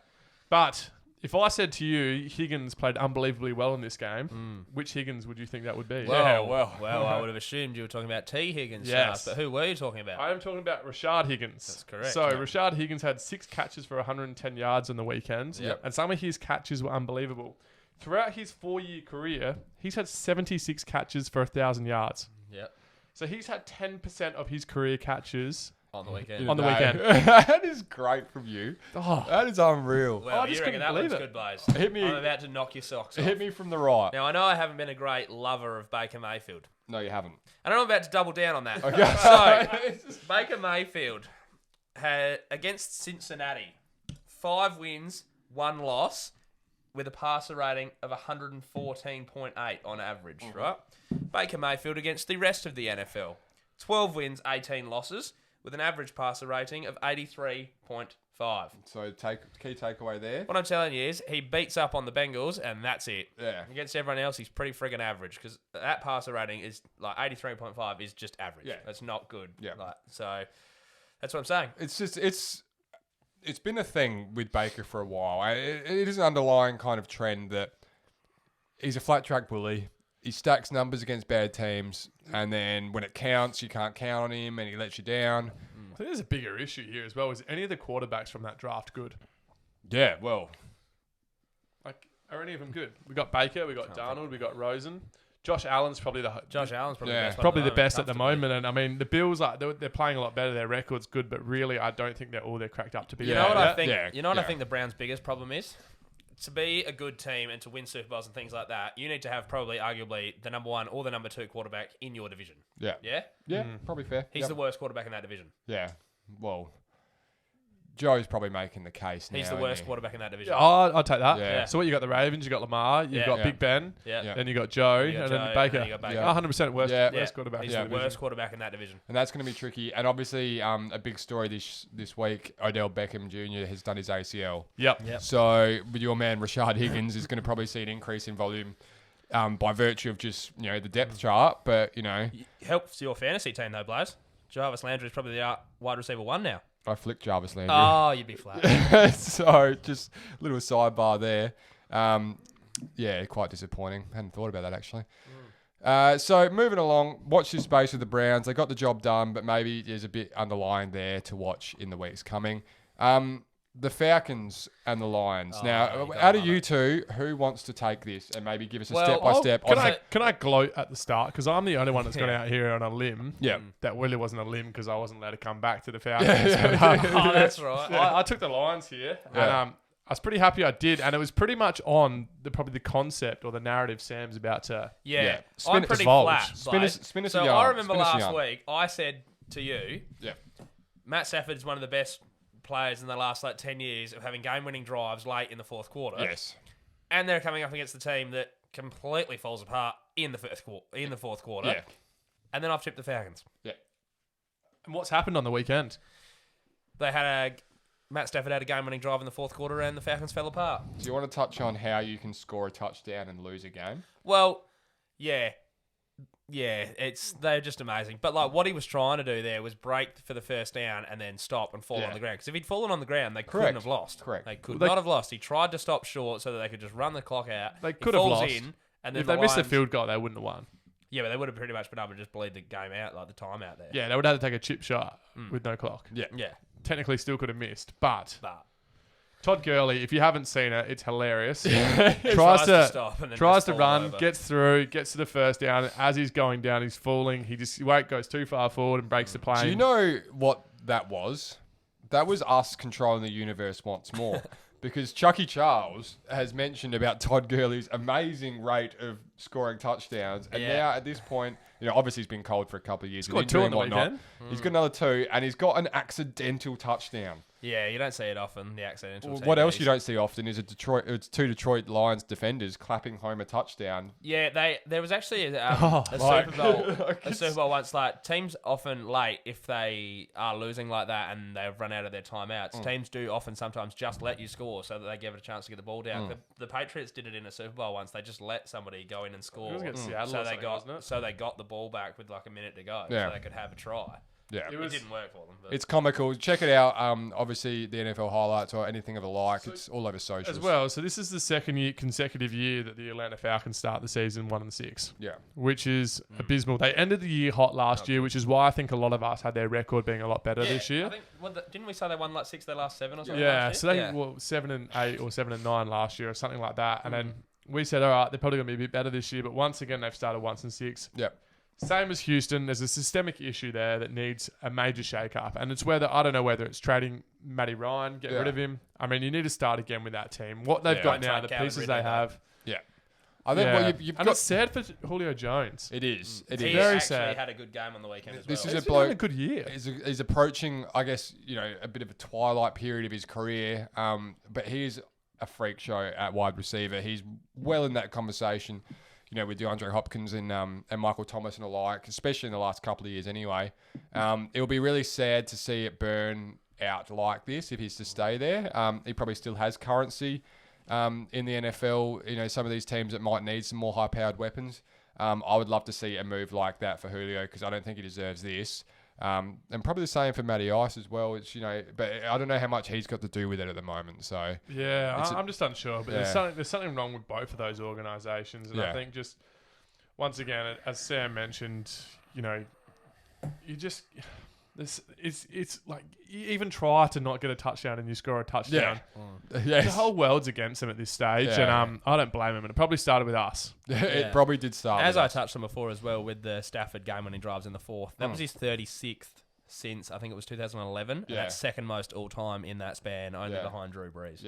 But if I said to you, Higgins played unbelievably well in this game, which Higgins would you think that would be? Well, I would have assumed you were talking about T. Higgins. Yes. But who were you talking about? I am talking about Rashad Higgins. That's correct. So Rashad Higgins had 6 catches for 110 yards on the weekend. Yep. And some of his catches were unbelievable. Throughout his 4-year career, he's had 76 catches for 1,000 yards. Yep. So he's had 10% of his career catches on the weekend. on the weekend. That is great from you. Oh, That is unreal. Well, I just you reckon couldn't that believe one's it. good, Blaze. Hit me. I'm about to knock your socks off. Hit me from the right. Now, I know I haven't been a great lover of Baker Mayfield. No, you haven't. And I'm about to double down on that. Okay. So, Baker Mayfield had, against Cincinnati, 5 wins, 1 loss, with a passer rating of 114.8 on average, right? Baker Mayfield against the rest of the NFL. 12 wins, 18 losses, with an average passer rating of 83.5. So key takeaway there. What I'm telling you is he beats up on the Bengals, and that's it. Yeah. Against everyone else, he's pretty friggin' average, because that passer rating is like 83.5 is just average. Yeah. That's not good. Yeah. So that's what I'm saying. It's just it's been a thing with Baker for a while. It is an underlying kind of trend that he's a flat track bully. He stacks numbers against bad teams, and then when it counts, you can't count on him, and he lets you down. I think there's a bigger issue here as well. Is any of the quarterbacks from that draft good? Yeah, well, Like, are any of them good? We got Baker, we got Darnold, we got Rosen. Josh Allen's probably the best. Probably The best at the moment, and I mean the Bills they're playing a lot better. Their record's good, but really I don't think they're cracked up to be. You know what I think? Yeah. You know what I think the Browns' biggest problem is? To be a good team and to win Super Bowls and things like that, you need to have probably arguably the number 1 or the number 2 quarterback in your division. yeah. Yeah? Yeah, probably fair. He's the worst quarterback in that division. Yeah, well, Joe's probably making the case now. He's the worst quarterback in that division. Yeah, I'll take that. Yeah. So what you got the Ravens, you got Lamar, you've got Big Ben, Yeah. then you got Joe, You got and Joe, then Baker. and you got Baker. Yeah. 100% worst Yeah. quarterback. He's in the division. worst quarterback in that division. And that's going to be tricky. And obviously, a big story this week, Odell Beckham Jr. has done his ACL. Yep. So with your man Rashad Higgins is going to probably see an increase in volume by virtue of just the depth chart. But Helps your fantasy team though, Blaze. Jarvis Landry is probably the wide receiver 1 now. I flicked Jarvis Landry. Oh, you'd be flat. So just a little sidebar there. Yeah, quite disappointing. Hadn't thought about that actually. So moving along, watch this space with the Browns. They got the job done, but maybe there's a bit underlying there to watch in the weeks coming. The Falcons and the Lions. Now, out of you two, who wants to take this and maybe give us a step-by-step? Can I gloat at the start? Because I'm the only one that's gone out here on a limb. Yeah. That really wasn't a limb because I wasn't allowed to come back to the Falcons. Oh, that's right. I took the Lions here. And I was pretty happy I did. And it was pretty much on probably the concept or the narrative Sam's about to... Yeah. Spin I'm it pretty divulge. flat. Spin us a So yarn. I remember Spin us a last yarn. week, I said to you, Yeah. Matt Stafford's one of the best players in the last 10 years of having game-winning drives late in the fourth quarter. Yes. And they're coming up against the team that completely falls apart in the fourth quarter. Yeah. And then I've tipped the Falcons. Yeah. And what's happened on the weekend? Matt Stafford had a game-winning drive in the fourth quarter, and the Falcons fell apart. Do you want to touch on how you can score a touchdown and lose a game? Well, yeah, they're just amazing. But like what he was trying to do there was break for the first down and then stop and fall on the ground. Because if he'd fallen on the ground, they couldn't have lost. Correct. They could not have lost. He tried to stop short so that they could just run the clock out. They could have lost. And then if they missed the field goal, they wouldn't have won. Yeah, but they would have pretty much been able to just bleed the game out, like the time out there. Yeah, they would have to take a chip shot with no clock. Yeah. Technically still could have missed, but Todd Gurley, if you haven't seen it, it's hilarious. tries to run, gets through, gets to the first down. As he's going down, he's falling. He goes too far forward and breaks the plane. Do you know what that was? That was us controlling the universe once more. Because Chucky Charles has mentioned about Todd Gurley's amazing rate of scoring touchdowns. And now at this point, obviously he's been cold for a couple of years. He's got 2 on the weekend. He's got another 2, and he's got an accidental touchdown. Yeah, you don't see it often, the accidental. What else you don't see often is it's 2 Detroit Lions defenders clapping home a touchdown. Yeah, there was actually a Super Bowl once. Like teams often late if they are losing like that and they've run out of their timeouts. Teams do often sometimes just let you score so that they give it a chance to get the ball down. The Patriots did it in a Super Bowl once. They just let somebody go in and score, so they got the ball back with like a minute to go, so they could have a try. Yeah, it didn't work for them. But. It's comical. Check it out. Obviously, the NFL highlights or anything of the like. It's all over socials as well. So this is the second consecutive year that the Atlanta Falcons start the season 1-6. Yeah, which is abysmal. They ended the year hot last year, which is why I think a lot of us had their record being a lot better this year. I think didn't we say they won like 6 their last 7 or something? Yeah, so they were 7-8 or 7-9 last year or something like that. And then we said, all right, they're probably going to be a bit better this year. But once again, they've started 1-6. Yep. Same as Houston, there's a systemic issue there that needs a major shake-up. And it's I don't know whether it's trading Matty Ryan, get rid of him. I mean, you need to start again with that team. What they've got now, the pieces they have. Yeah. I think you've got... it's sad for Julio Jones. It is. It is. He very sad. Had a good game on the weekend as well. This is a bloke. A good year. He's approaching, I guess, a bit of a twilight period of his career. But he's a freak show at wide receiver. He's well in that conversation. With DeAndre Hopkins and Michael Thomas and the like, especially in the last couple of years anyway. It'll be really sad to see it burn out like this if he's to stay there. He probably still has currency in the NFL. Some of these teams that might need some more high-powered weapons. I would love to see a move like that for Julio because I don't think he deserves this. And probably the same for Matty Ice as well. It's but I don't know how much he's got to do with it at the moment. So I'm just unsure. But there's something wrong with both of those organisations, and I think just once again, as Sam mentioned, you just it's like you even try to not get a touchdown and you score a touchdown. The whole world's against him at this stage, and I don't blame him. And it probably started with us. It probably did start. As I touched on before as well with the Stafford game when he drives in the fourth. That was his 36th since I think it was 2011. And that's second most all time in that span, only behind Drew Brees.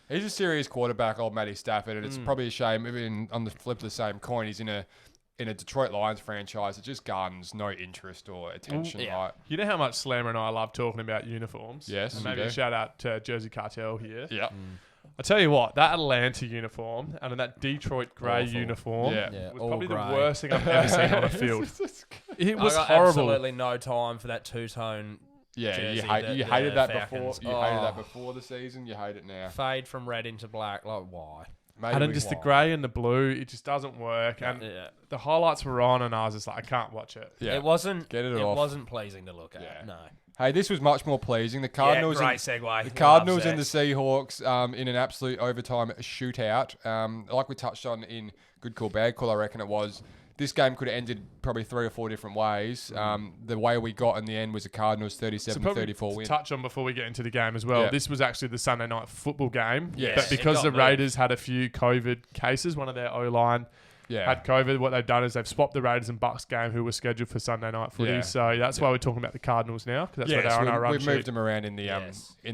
He's a serious quarterback, old Matty Stafford, and it's probably a shame. Even on the flip of the same coin, he's in a Detroit Lions franchise that just garners no interest or attention. Right? You know how much Slammer and I love talking about uniforms? Yes. And maybe a shout out to Jersey Cartel here. Yeah. I tell you what, that Atlanta uniform and that Detroit grey uniform was probably the worst thing I've ever seen on a field. It was horrible. Absolutely no time for that two-tone jersey. You hated that before. You hated that before the season. You hate it now. Fade from red into black. Like, why? Maybe and then just the grey and the blue, it just doesn't work. And the highlights were on, and I was just like, I can't watch it. Yeah. It wasn't pleasing to look at. No. Hey, this was much more pleasing. The Cardinals, great segue. The Cardinals and the Seahawks in an absolute overtime shootout. Like we touched on in Good Call, Bad Call, I reckon it was. This game could have ended probably 3 or 4 different ways. The way we got in the end was the Cardinals 37-34 win. To touch on before we get into the game as well, this was actually the Sunday night football game. Yes. But because the Raiders had a few COVID cases, one of their O-line had COVID, what they've done is they've swapped the Raiders and Bucks game who were scheduled for Sunday night footy. Yeah. So that's why we're talking about the Cardinals now, because that's where they are on our run sheet. We've moved them around in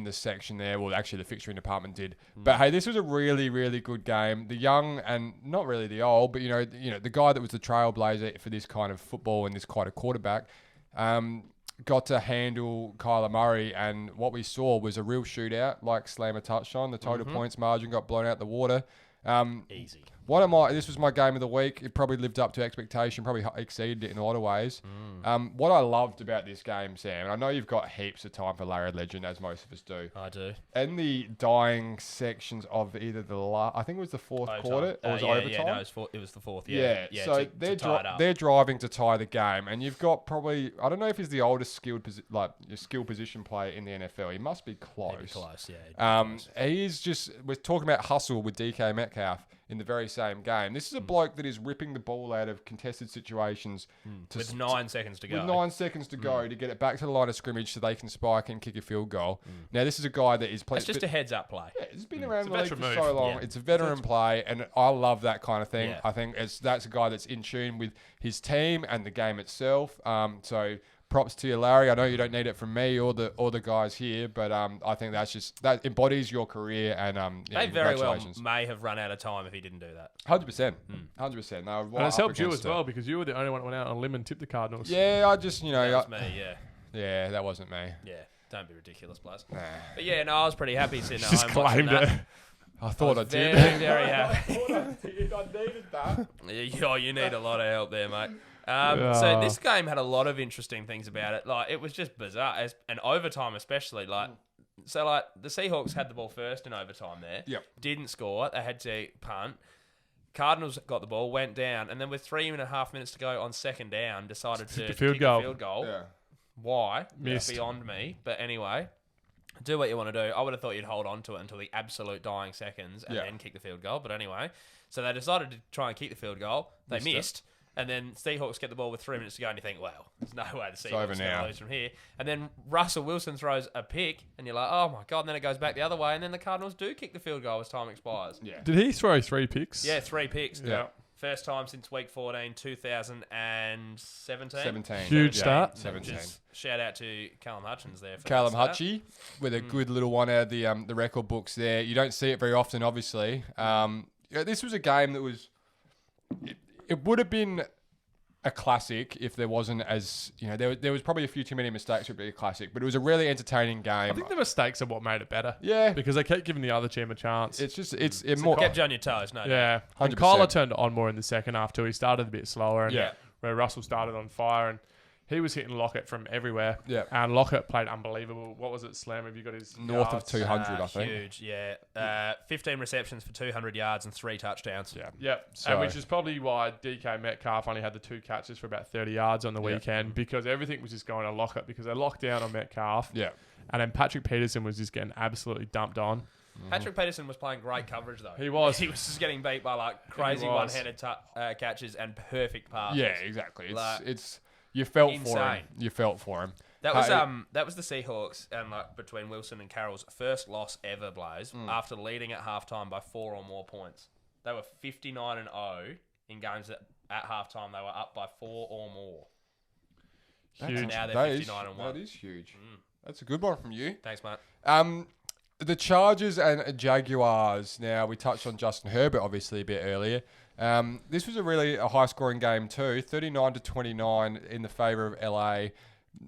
the section there. Well, actually, the fixturing department did. But hey, this was a really, really good game. The young and not really the old, but the guy that was the trailblazer for this kind of football and this kind of quarterback, got to handle Kyler Murray, and what we saw was a real shootout, like Slammer touched on. The total points margin got blown out the water. Easy. This was my game of the week. It probably lived up to expectation, probably exceeded it in a lot of ways. What I loved about this game, Sam, and I know you've got heaps of time for Larry Legend, as most of us do. I do. In the dying sections of either I think it was the fourth quarter, or was it overtime? Yeah, no, it was the fourth. Yeah. So they're driving to tie the game, and you've got probably, I don't know if he's the oldest skilled position player in the NFL. He must be close. We're talking about hustle with DK Metcalf in the very same game. This is a bloke that is ripping the ball out of contested situations with 9 seconds to go. With 9 seconds to go to get it back to the line of scrimmage so they can spike and kick a field goal. Now, this is a guy that is playing. It's just a heads-up play. Yeah, it's been around the league for so long. Yeah. It's a veteran play, and I love that kind of thing. Yeah. I think that's a guy that's in tune with his team and the game itself. So props to you, Larry. I know you don't need it from me or the guys here, but I think that embodies your career, and they very well may have run out of time if he didn't do that. 100%. 100%. No, and it's helped you as well because you were the only one that went out on a limb and tipped the Cardinals. Yeah, I just, that was me, yeah. Yeah, that wasn't me. Yeah, don't be ridiculous, Blaz. Nah. But yeah, no, I was pretty happy sitting at Just home watching claimed it. that. I thought I did. Very, very happy. I needed that. You need a lot of help there, mate. So this game had a lot of interesting things about it. Like, it was just bizarre, and overtime especially. Like, the Seahawks had the ball first in overtime there. Yep. Didn't score. They had to punt. Cardinals got the ball, went down, and then with 3.5 minutes to go on second down, decided to kick a field goal. Yeah. Why? Missed. Beyond me. But anyway, do what you want to do. I would have thought you'd hold on to it until the absolute dying seconds and then kick the field goal. But anyway, so they decided to try and kick the field goal. They missed. And then Seahawks get the ball with 3 minutes to go, and you think, well, there's no way the Seahawks are going to lose from here. And then Russell Wilson throws a pick, and you're like, oh my God, and then it goes back the other way, and then the Cardinals do kick the field goal as time expires. Yeah. Did he throw 3 picks? Yeah, 3 picks. Yeah. First time since week 14, 2017. Huge start. 17. Shout out to Callum Hutchins there. Callum Hutchie with a good little one out of the record books there. You don't see it very often, obviously. This was a game that was... It would have been a classic if there wasn't there was probably a few too many mistakes for it to be a classic, but it was a really entertaining game. I think the mistakes are what made it better. Yeah. Because they kept giving the other team a chance. It more kept you on your toes, no? Yeah. 100%. And Kyler turned it on more in the second half too. He started a bit slower, and where Russell started on fire, and he was hitting Lockett from everywhere. Yeah. And Lockett played unbelievable. What was it, Slam? Have you got his north yards? of 200, I think. Huge, yeah. 15 receptions for 200 yards and 3 touchdowns. Yeah. Yep. And which is probably why DK Metcalf only had the 2 catches for about 30 yards on the weekend, because everything was just going to Lockett because they locked down on Metcalf. Yeah. And then Patrick Peterson was just getting absolutely dumped on. Patrick Peterson was playing great coverage, though. He was. He was just getting beat by like crazy one-handed catches and perfect passes. Yeah, exactly. You felt insane. for him. You felt for him. That was the Seahawks and between Wilson and Carroll's first loss ever, Blaze, after leading at halftime by 4 or more points. They were 59-0 in games that at halftime they were up by 4 or more. Huge. And now they're 59-1. That is huge. That's a good one from you. Thanks, mate. The Chargers and Jaguars. Now, we touched on Justin Herbert, obviously, a bit earlier. This was a high-scoring game too, 39-29 in the favour of LA.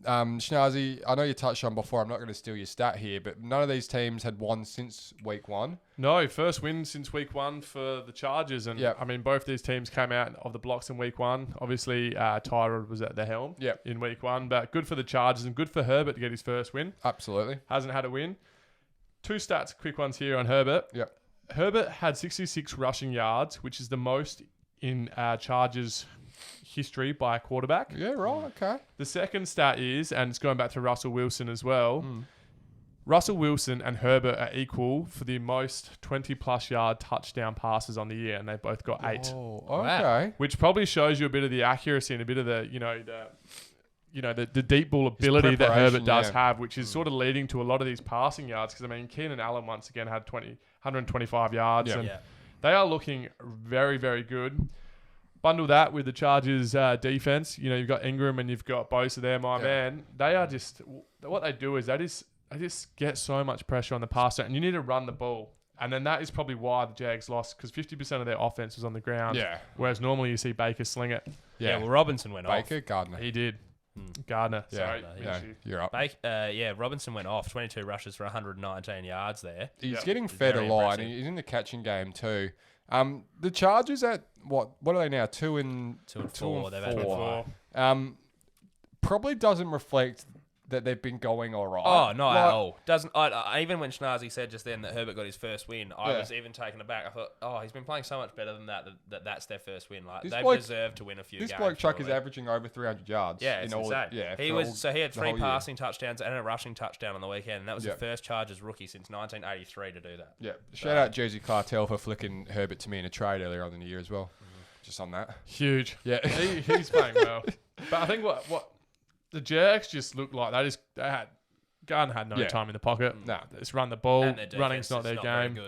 Schnazzy, I know you touched on before, I'm not going to steal your stat here, but none of these teams had won since week 1. No, first win since week 1 for the Chargers. And I mean, both these teams came out of the blocks in week 1. Obviously, Tyrod was at the helm in week 1, but good for the Chargers and good for Herbert to get his first win. Absolutely. Hasn't had a win. 2 stats, quick ones here on Herbert. Yep. Herbert had 66 rushing yards, which is the most in Chargers history by a quarterback. Yeah, right, okay. The second stat is, and it's going back to Russell Wilson as well, Russell Wilson and Herbert are equal for the most 20-plus yard touchdown passes on the year, and they both got 8. Oh, okay. Which probably shows you a bit of the accuracy and a bit of the, the deep ball ability that Herbert does have, which is sort of leading to a lot of these passing yards. Because, I mean, Keenan Allen once again had 125 yards. And they are looking very, very good. Bundle that with the Chargers defense. You've got Ingram and you've got Bosa there, my man. They are just... What they do is they just get so much pressure on the passer, and you need to run the ball. And then that is probably why the Jags lost, because 50% of their offense was on the ground. Yeah. Whereas normally you see Baker sling it. Yeah, well, Robinson went off. Baker, Gardner. He did. Gardner. Yeah, sorry. You're up. Robinson went off. 22 rushes for 119 yards there. He's getting fed a lot. And he's in the catching game too. The Chargers at what are they now? 2-4. They've had 4. Probably doesn't reflect that they've been going all right. Oh, not at all. Doesn't. Even when Schnazi said just then that Herbert got his first win, I was even taken aback. I thought, he's been playing so much better than that's their first win. Like they've deserved to win a few games. This bloke Chuck is averaging over 300 yards. Yeah, it's insane. He had 3 passing touchdowns and a rushing touchdown on the weekend, and that was the first Chargers rookie since 1983 to do that. Yeah. Shout out Jersey Cartel for flicking Herbert to me in a trade earlier on in the year as well. Just on that. Huge. Yeah. He's playing well. But I think what the Jerks just looked like Garden had no time in the pocket. No. They just run the ball. Running's not their game.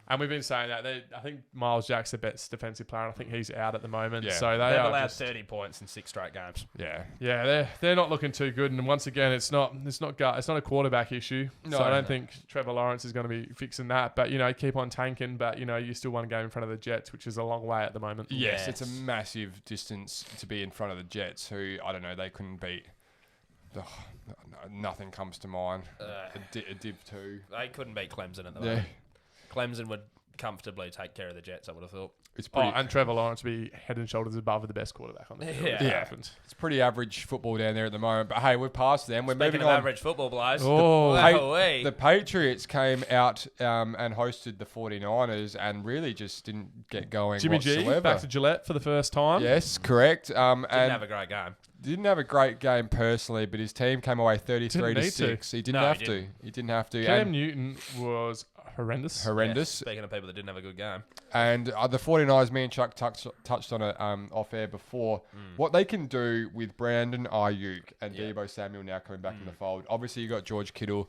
And we've been saying that. I think Miles Jack's the best defensive player, and I think he's out at the moment. Yeah. So they've allowed 30 points in 6 straight games. Yeah, they're not looking too good. And once again, it's not a quarterback issue. So I don't think Trevor Lawrence is going to be fixing that. But keep on tanking. But you still one game in front of the Jets, which is a long way at the moment. Yes, it's a massive distance to be in front of the Jets, who I don't know, they couldn't beat. Nothing comes to mind. A Div 2. They couldn't beat Clemson at the moment. Clemson would comfortably take care of the Jets, I would have thought. And Trevor Lawrence would be head and shoulders above the best quarterback on the field. Yeah. It's pretty average football down there at the moment. But hey, we're past them. We're moving on. Average football, Blaze. The Patriots came out and hosted the 49ers and really just didn't get going Jimmy whatsoever. G back to Gillette for the first time. Yes, correct. Didn't have a great game. Didn't have a great game personally, but his team came away 33-6. He didn't have to. He didn't have to. Cam Newton was horrendous. Yeah, speaking of people that didn't have a good game. And the 49ers, me and Chuck touched on it off air before. What they can do with Brandon Ayuk and Deebo Samuel now coming back in the fold. Obviously, you got George Kittle.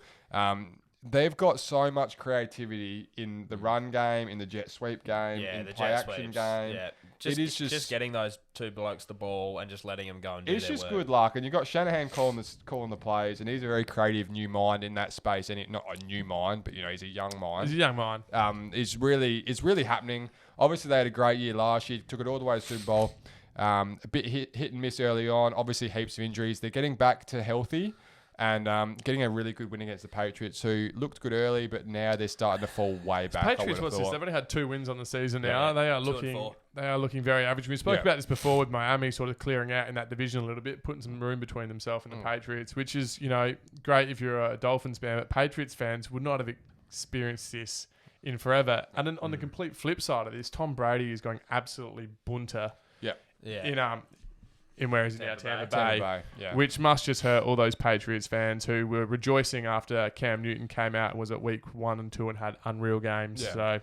They've got so much creativity in the run game, in the jet sweep game, in the play action game. Yeah. Just getting those two blokes the ball and just letting them go and do their work. It's just good luck. And you've got Shanahan calling the plays, and he's a very creative new mind in that space. And not a new mind, but he's a young mind. He's a young mind. It's really happening. Obviously, they had a great year last year. Took it all the way to Super Bowl. A bit hit and miss early on. Obviously, heaps of injuries. They're getting back to healthy. And getting a really good win against the Patriots, who looked good early, but now they're starting to fall way back. Patriots, they've only had 2 wins on the season now. They are looking very average. We spoke about this before with Miami sort of clearing out in that division a little bit, putting some room between themselves and the Patriots, which is great if you're a Dolphins fan, but Patriots fans would not have experienced this in forever. And then on the complete flip side of this, Tom Brady is going absolutely bunter. In where is he now? Tampa Bay. Which must just hurt all those Patriots fans who were rejoicing after Cam Newton came out and was at week 1 and 2 and had unreal games. Yeah. So,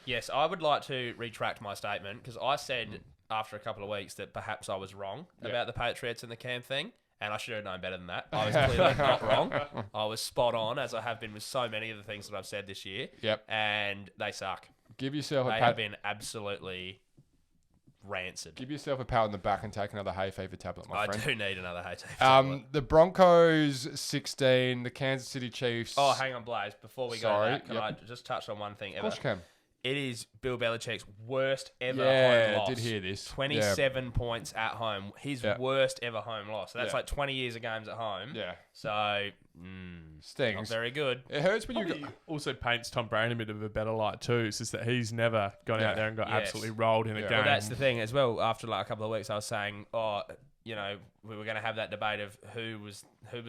yes, I would like to retract my statement because I said after a couple of weeks that perhaps I was wrong about the Patriots and the Cam thing, and I should have known better than that. I was clearly not wrong. I was spot on, as I have been with so many of the things that I've said this year. Yep. And they suck. Give yourself They have been absolutely rancid. Give yourself a pat on the back and take another hay fever tablet, my friend. I do need another hay fever tablet. The Broncos 16, the Kansas City Chiefs. Oh, hang on, Blaze. Before we go to that, can I just touch on one thing? Of course you can. It is Bill Belichick's worst ever home loss. I did hear this. 27 points at home. His worst ever home loss. So that's like 20 years of games at home. Yeah. So, stings. Not very good. It hurts when you also paints Tom Brady a bit of a better light too. It's just that he's never gone out there and got absolutely rolled in a game. Well, that's the thing as well. After like a couple of weeks, I was saying, we were going to have that debate of who was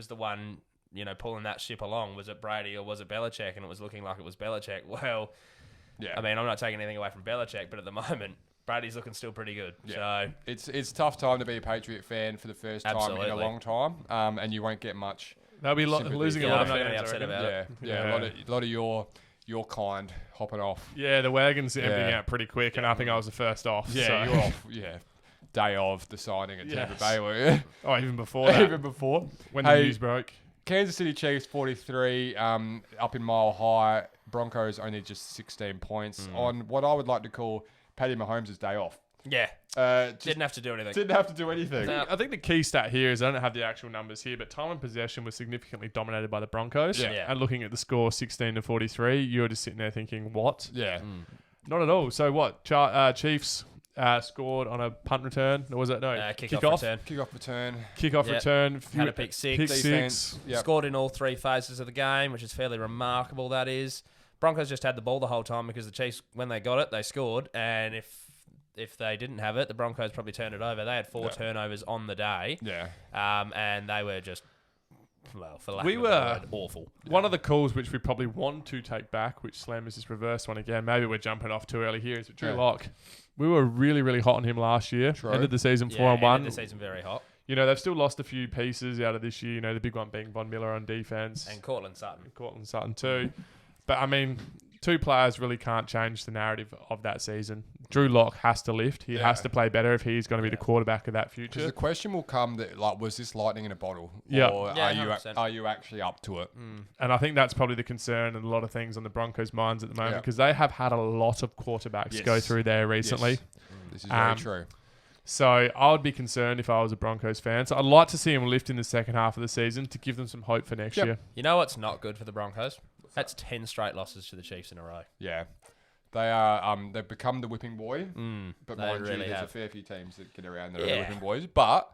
the one, pulling that ship along. Was it Brady or was it Belichick? And it was looking like it was Belichick. Well, I mean, I'm not taking anything away from Belichick, but at the moment, Brady's looking still pretty good. Yeah. So it's tough time to be a Patriot fan for the first time in a long time, and you won't get much. They'll be losing a lot of fans. I'm not going to be upset about it. A lot of your kind hopping off. Yeah, the wagon's emptying out pretty quick, and I think I was the first off. Yeah, so. You're off. Yeah, day of the signing at Tampa Bay, were you? Oh, even before that. Even before. When the news broke. Kansas City Chiefs 43, up in Mile High. Broncos only just 16 points on what I would like to call Patty Mahomes' day off. Yeah. Didn't have to do anything. Didn't have to do anything. I think the key stat here is I don't have the actual numbers here, but time and possession was significantly dominated by the Broncos. Yeah. And looking at the score 16-43, you're just sitting there thinking, what? Yeah. Not at all. So what? Chiefs scored on a punt return. Or was it? No. Kickoff return. Kickoff return. Had a pick six. Pick six. Scored in all 3 phases of the game, which is fairly remarkable, that is. Broncos just had the ball the whole time because the Chiefs, when they got it, they scored. And if they didn't have it, the Broncos probably turned it over. They had 4 turnovers on the day. Yeah. And they were just, well, for lack of a word, awful. One of the calls which we probably want to take back, which Slam has just reversed one again. Maybe we're jumping off too early here. Is Drew Lock. We were really, really hot on him last year. True. Ended the season 4-1. Ended the season very hot. You know, they've still lost a few pieces out of this year. You know, the big one being Von Miller on defense. And Cortland Sutton too. But, I mean, 2 players really can't change the narrative of that season. Drew Lock has to lift. He has to play better if he's going to be the quarterback of that future. Because the question will come that, like, was this lightning in a bottle? Yeah. Or are you actually up to it? And I think that's probably the concern and a lot of things on the Broncos' minds at the moment because they have had a lot of quarterbacks go through there recently. Yes. This is very true. So I would be concerned if I was a Broncos fan. So I'd like to see him lift in the second half of the season to give them some hope for next year. You know what's not good for the Broncos? That's 10 straight losses to the Chiefs in a row. Yeah. They are. They've become the whipping boy. But mind really you, there's have. a fair few teams that get around that are the whipping boys. But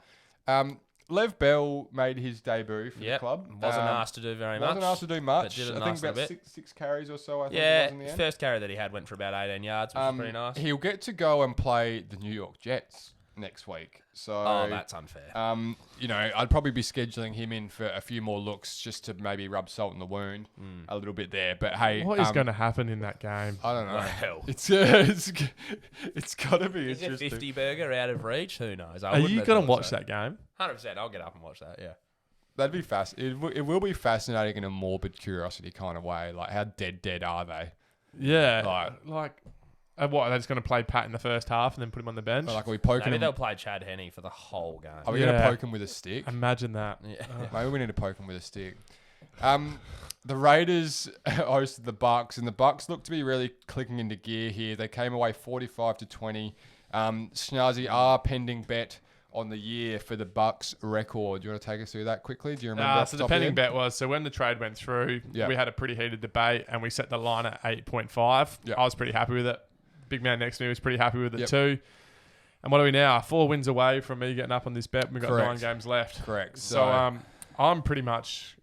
Lev Bell made his debut for the club. Wasn't asked to do very much. Wasn't asked to do much. Did a I think nice about six carries or so. I think yeah, it was in the end. First carry that he had went for about 18 yards, which was pretty nice. He'll get to go and play the New York Jets next week. So that's unfair. You know, I'd probably be scheduling him in for a few more looks just to maybe rub salt in the wound a little bit there. But hey, what is going to happen in that game? I don't know. Well, it's got to be is a interesting. 50 burger out of reach? Who knows? Are you going to watch that game? 100%. I'll get up and watch that. Yeah. That'd be it will be fascinating in a morbid curiosity kind of way. Like, how dead are they? Yeah. Like what, are they just going to play Pat in the first half and then put him on the bench? Like, are we poking Maybe him? they'll play Chad Henne for the whole game. Are we going to poke him with a stick? Imagine that. Yeah. Maybe we need to poke him with a stick. The Raiders hosted the Bucks, and the Bucks look to be really clicking into gear here. They came away 45-20. Schnazzy, our pending bet on the year for the Bucks record. Do you want to take us through that quickly? Do you remember? So the pending bet was, so when the trade went through, we had a pretty heated debate and we set the line at 8.5. Yep. I was pretty happy with it. Big man next to me was pretty happy with it too. And what are we now? 4 wins away from me getting up on this bet. We've got 9 games left. Correct. So I'm pretty much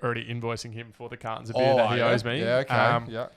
already invoicing him for the cartons of beer that he owes me. Yeah, okay.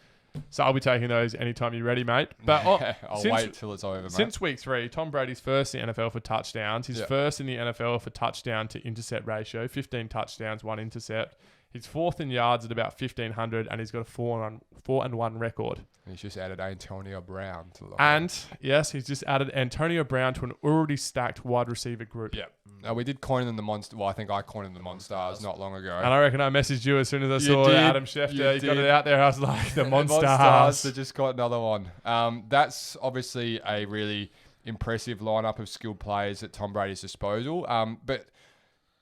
So I'll be taking those anytime you're ready, mate. But I'll wait till it's over, mate. Since week 3, Tom Brady's first in the NFL for touchdowns. He's first in the NFL for touchdown to intercept ratio, 15 touchdowns, 1 intercept. He's 4th in yards at about 1,500, and he's got a 4-1 record. He's just added Antonio Brown to the line. And, yes, he's just added Antonio Brown to an already stacked wide receiver group. Yeah. We did coin them the Monster. Well, I think I coined them the Monstars not long ago. And I reckon I messaged you as soon as I saw Adam Schefter. He got it out there. I was like, the Monstars. They just got another one. That's obviously a really impressive lineup of skilled players at Tom Brady's disposal. But,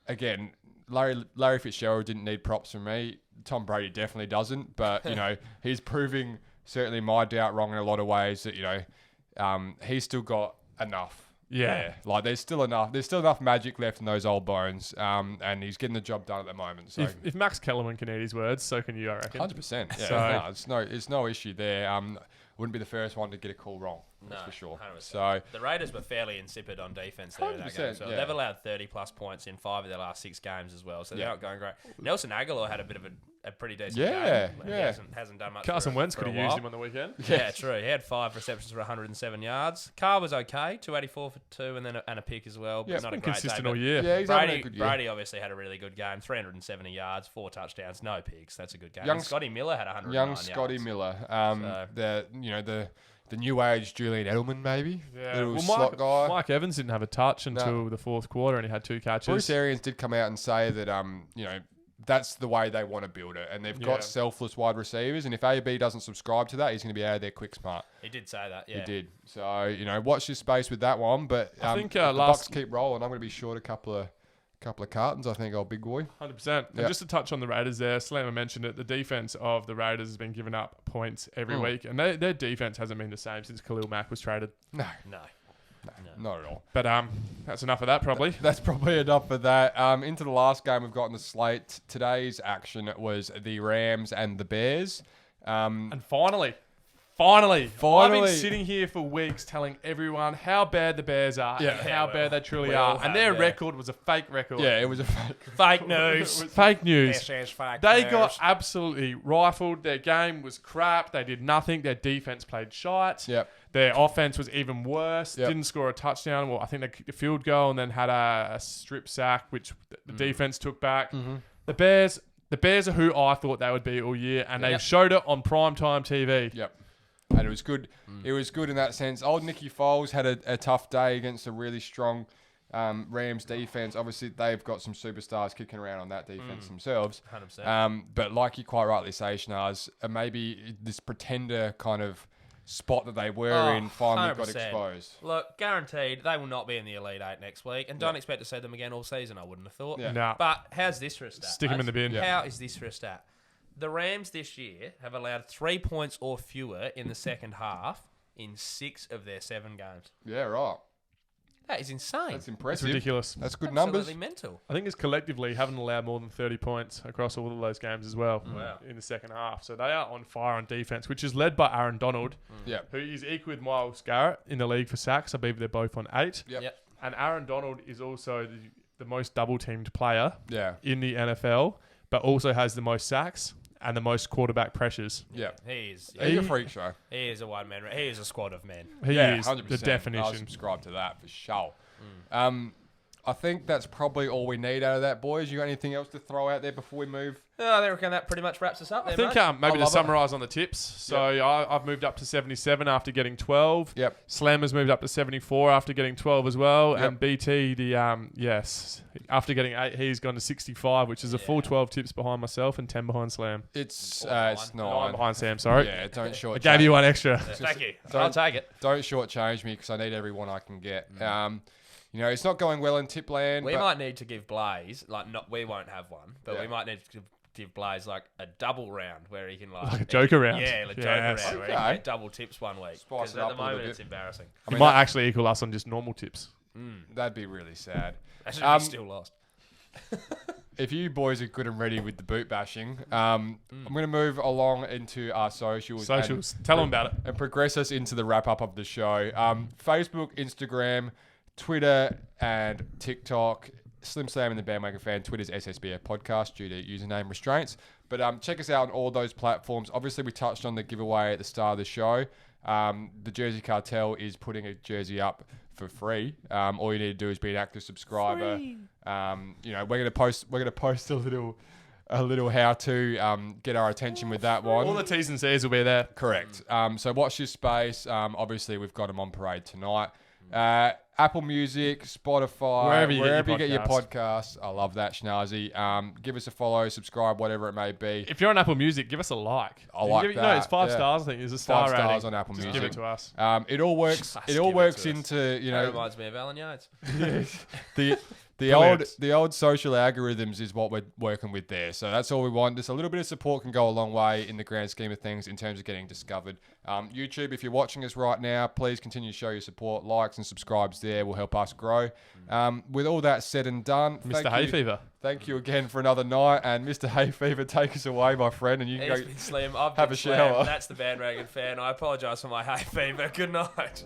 again, Larry Fitzgerald didn't need props from me. Tom Brady definitely doesn't. But, you know, he's proving certainly my doubt wrong in a lot of ways that, you know, he's still got enough. Yeah. Like there's still enough magic left in those old bones. And he's getting the job done at the moment. So if Max Kellerman can eat his words, so can you, I reckon. 100%. Yeah. So, it's no issue there. Wouldn't be the first one to get a call wrong. That's for sure. 100%. So the Raiders were fairly insipid on defense there in that game. So they've allowed 30+ points in 5 of their last 6 games as well. So they're not going great. Nelson Aguilar had a bit of a pretty decent game. He hasn't done much. Carson Wentz could have used him on the weekend. Yeah, true. He had 5 receptions for 107 yards. Carr was okay, 284 for 2, and then a pick as well. But not a great consistent day, all year. Yeah, he's having a good year. Brady obviously had a really good game. 370 yards, 4 touchdowns, no picks. That's a good game. Scotty Miller had 109 yards. Scotty Miller. The new age Julian Edelman, maybe. Yeah. Little slot guy. Mike Evans didn't have a touch until the 4th quarter, and he had 2 catches. Bruce Arians did come out and say that that's the way they want to build it, and they've got selfless wide receivers. And if AB doesn't subscribe to that, he's going to be out of there quick smart. He did say that. Yeah, he did. So watch this space with that one. But I think the Bucks keep rolling. I'm going to be short a couple of cartons, I think, old big boy. 100%. And just to touch on the Raiders there, Slammer mentioned it, the defense of the Raiders has been giving up points every week, and their defense hasn't been the same since Khalil Mack was traded. No, not at all. But that's enough of that, probably. That's probably enough of that. Into the last game we've got on the slate. Today's action was the Rams and the Bears. And finally, Finally. I've been sitting here for weeks telling everyone how bad the Bears are and how bad they truly are. And their record was a fake record. Yeah, it was a fake news. Fake news. This is fake They news. got absolutely rifled. Their game was crap. They did nothing. Their defense played shite. Yep. Their offense was even worse. Yep. Didn't score a touchdown. Well, I think they kicked a field goal and then had a strip sack, which the defense took back. Mm-hmm. The Bears are who I thought they would be all year, and they showed it on primetime TV. Yep. And it was good. It was good in that sense. Old Nicky Foles had a tough day against a really strong Rams defense. Obviously, they've got some superstars kicking around on that defense themselves. 100%. But like you quite rightly say, Schnaz, maybe this pretender kind of spot that they were in finally 100%. got exposed. Look, guaranteed they will not be in the Elite Eight next week, and don't expect to see them again all season. I wouldn't have thought. Yeah. Nah. But how's this for a stat? Stick them in the bin. How is this for a stat? The Rams this year have allowed 3 points or fewer in the second half in 6 of their 7 games. Yeah, right. That is insane. That's It's impressive. ridiculous. That's good Absolutely numbers. mental. I think it's collectively haven't allowed more than 30 points across all of those games as well in the second half. So they are on fire on defense, which is led by Aaron Donald, Yeah. who is equal with Myles Garrett in the league for sacks. I believe they're both on 8. Yep. And Aaron Donald is also the most double-teamed player Yeah. in the NFL, but also has the most sacks and the most quarterback pressures. Yeah. He is. He's a freak show. He is a one-man. He is a squad of men. He is 100%. the I'll definition. subscribe to that for sure. I think that's probably all we need out of that, boys. You got anything else to throw out there before we move? I reckon that pretty much wraps us up. I There, think mate. maybe to love it. summarise on the tips. So I've moved up to 77 after getting 12. Yep. Slammer's moved up to 74 after getting 12 as well. Yep. And BT, after getting 8, he's gone to 65, which is a full 12 tips behind myself and 10 behind Slam. It's 9 9. behind Sam, sorry. Yeah, don't short. I gave you one extra. Thank you. Don't- I'll take it. Don't shortchange me because I need everyone I can get. It's not going well in Tipland. We but might need to give Blaze, we won't have one, but Yeah. we might need to give Blaze like a double round where he can Like a joker round. Yeah, like a Yes. joker round where he Okay. can get double tips one week. Spice Because it at up the a little moment bit. it's embarrassing. I He mean, might actually equal us on just normal tips. that'd be really sad. That should be still lost. If you boys are good and ready with the boot bashing, I'm going to move along into our socials. Tell them about it. And progress us into the wrap up of the show. Facebook, Instagram, Twitter, and TikTok. Slim Slam and the Bandwagon Fan. Twitter's SSBF Podcast due to username restraints. But check us out on all those platforms. Obviously, we touched on the giveaway at the start of the show. The Jersey Cartel is putting a jersey up for free. All you need to do is be an active subscriber. We're gonna post a little how to get our attention with that one. All the T's and C's will be there. Correct. So watch this space. Obviously, we've got them on parade tonight. Apple Music, Spotify, Wherever you get your podcasts. I love that, Schnazzy. Give us a follow, subscribe, whatever it may be. If you're on Apple Music, give us a like. I like No, that, it's 5 yeah. stars, I think. There's a star 5 stars rating. on Apple Just Music. give it to us. It all works. Just It all give it works to us. into That reminds me of Alan Yates. the old social algorithms is what we're working with there. So that's all we want. Just a little bit of support can go a long way in the grand scheme of things in terms of getting discovered. YouTube, if you're watching us right now, please continue to show your support. Likes and subscribes there will help us grow. With all that said and done, Mr. Hayfever. Thank you again for another night. And Mr. Hayfever, take us away, my friend. And you can He's go been slim. I've have been a shower. slammed. That's the Bandwagon Fan. I apologise for my hay fever. Good night.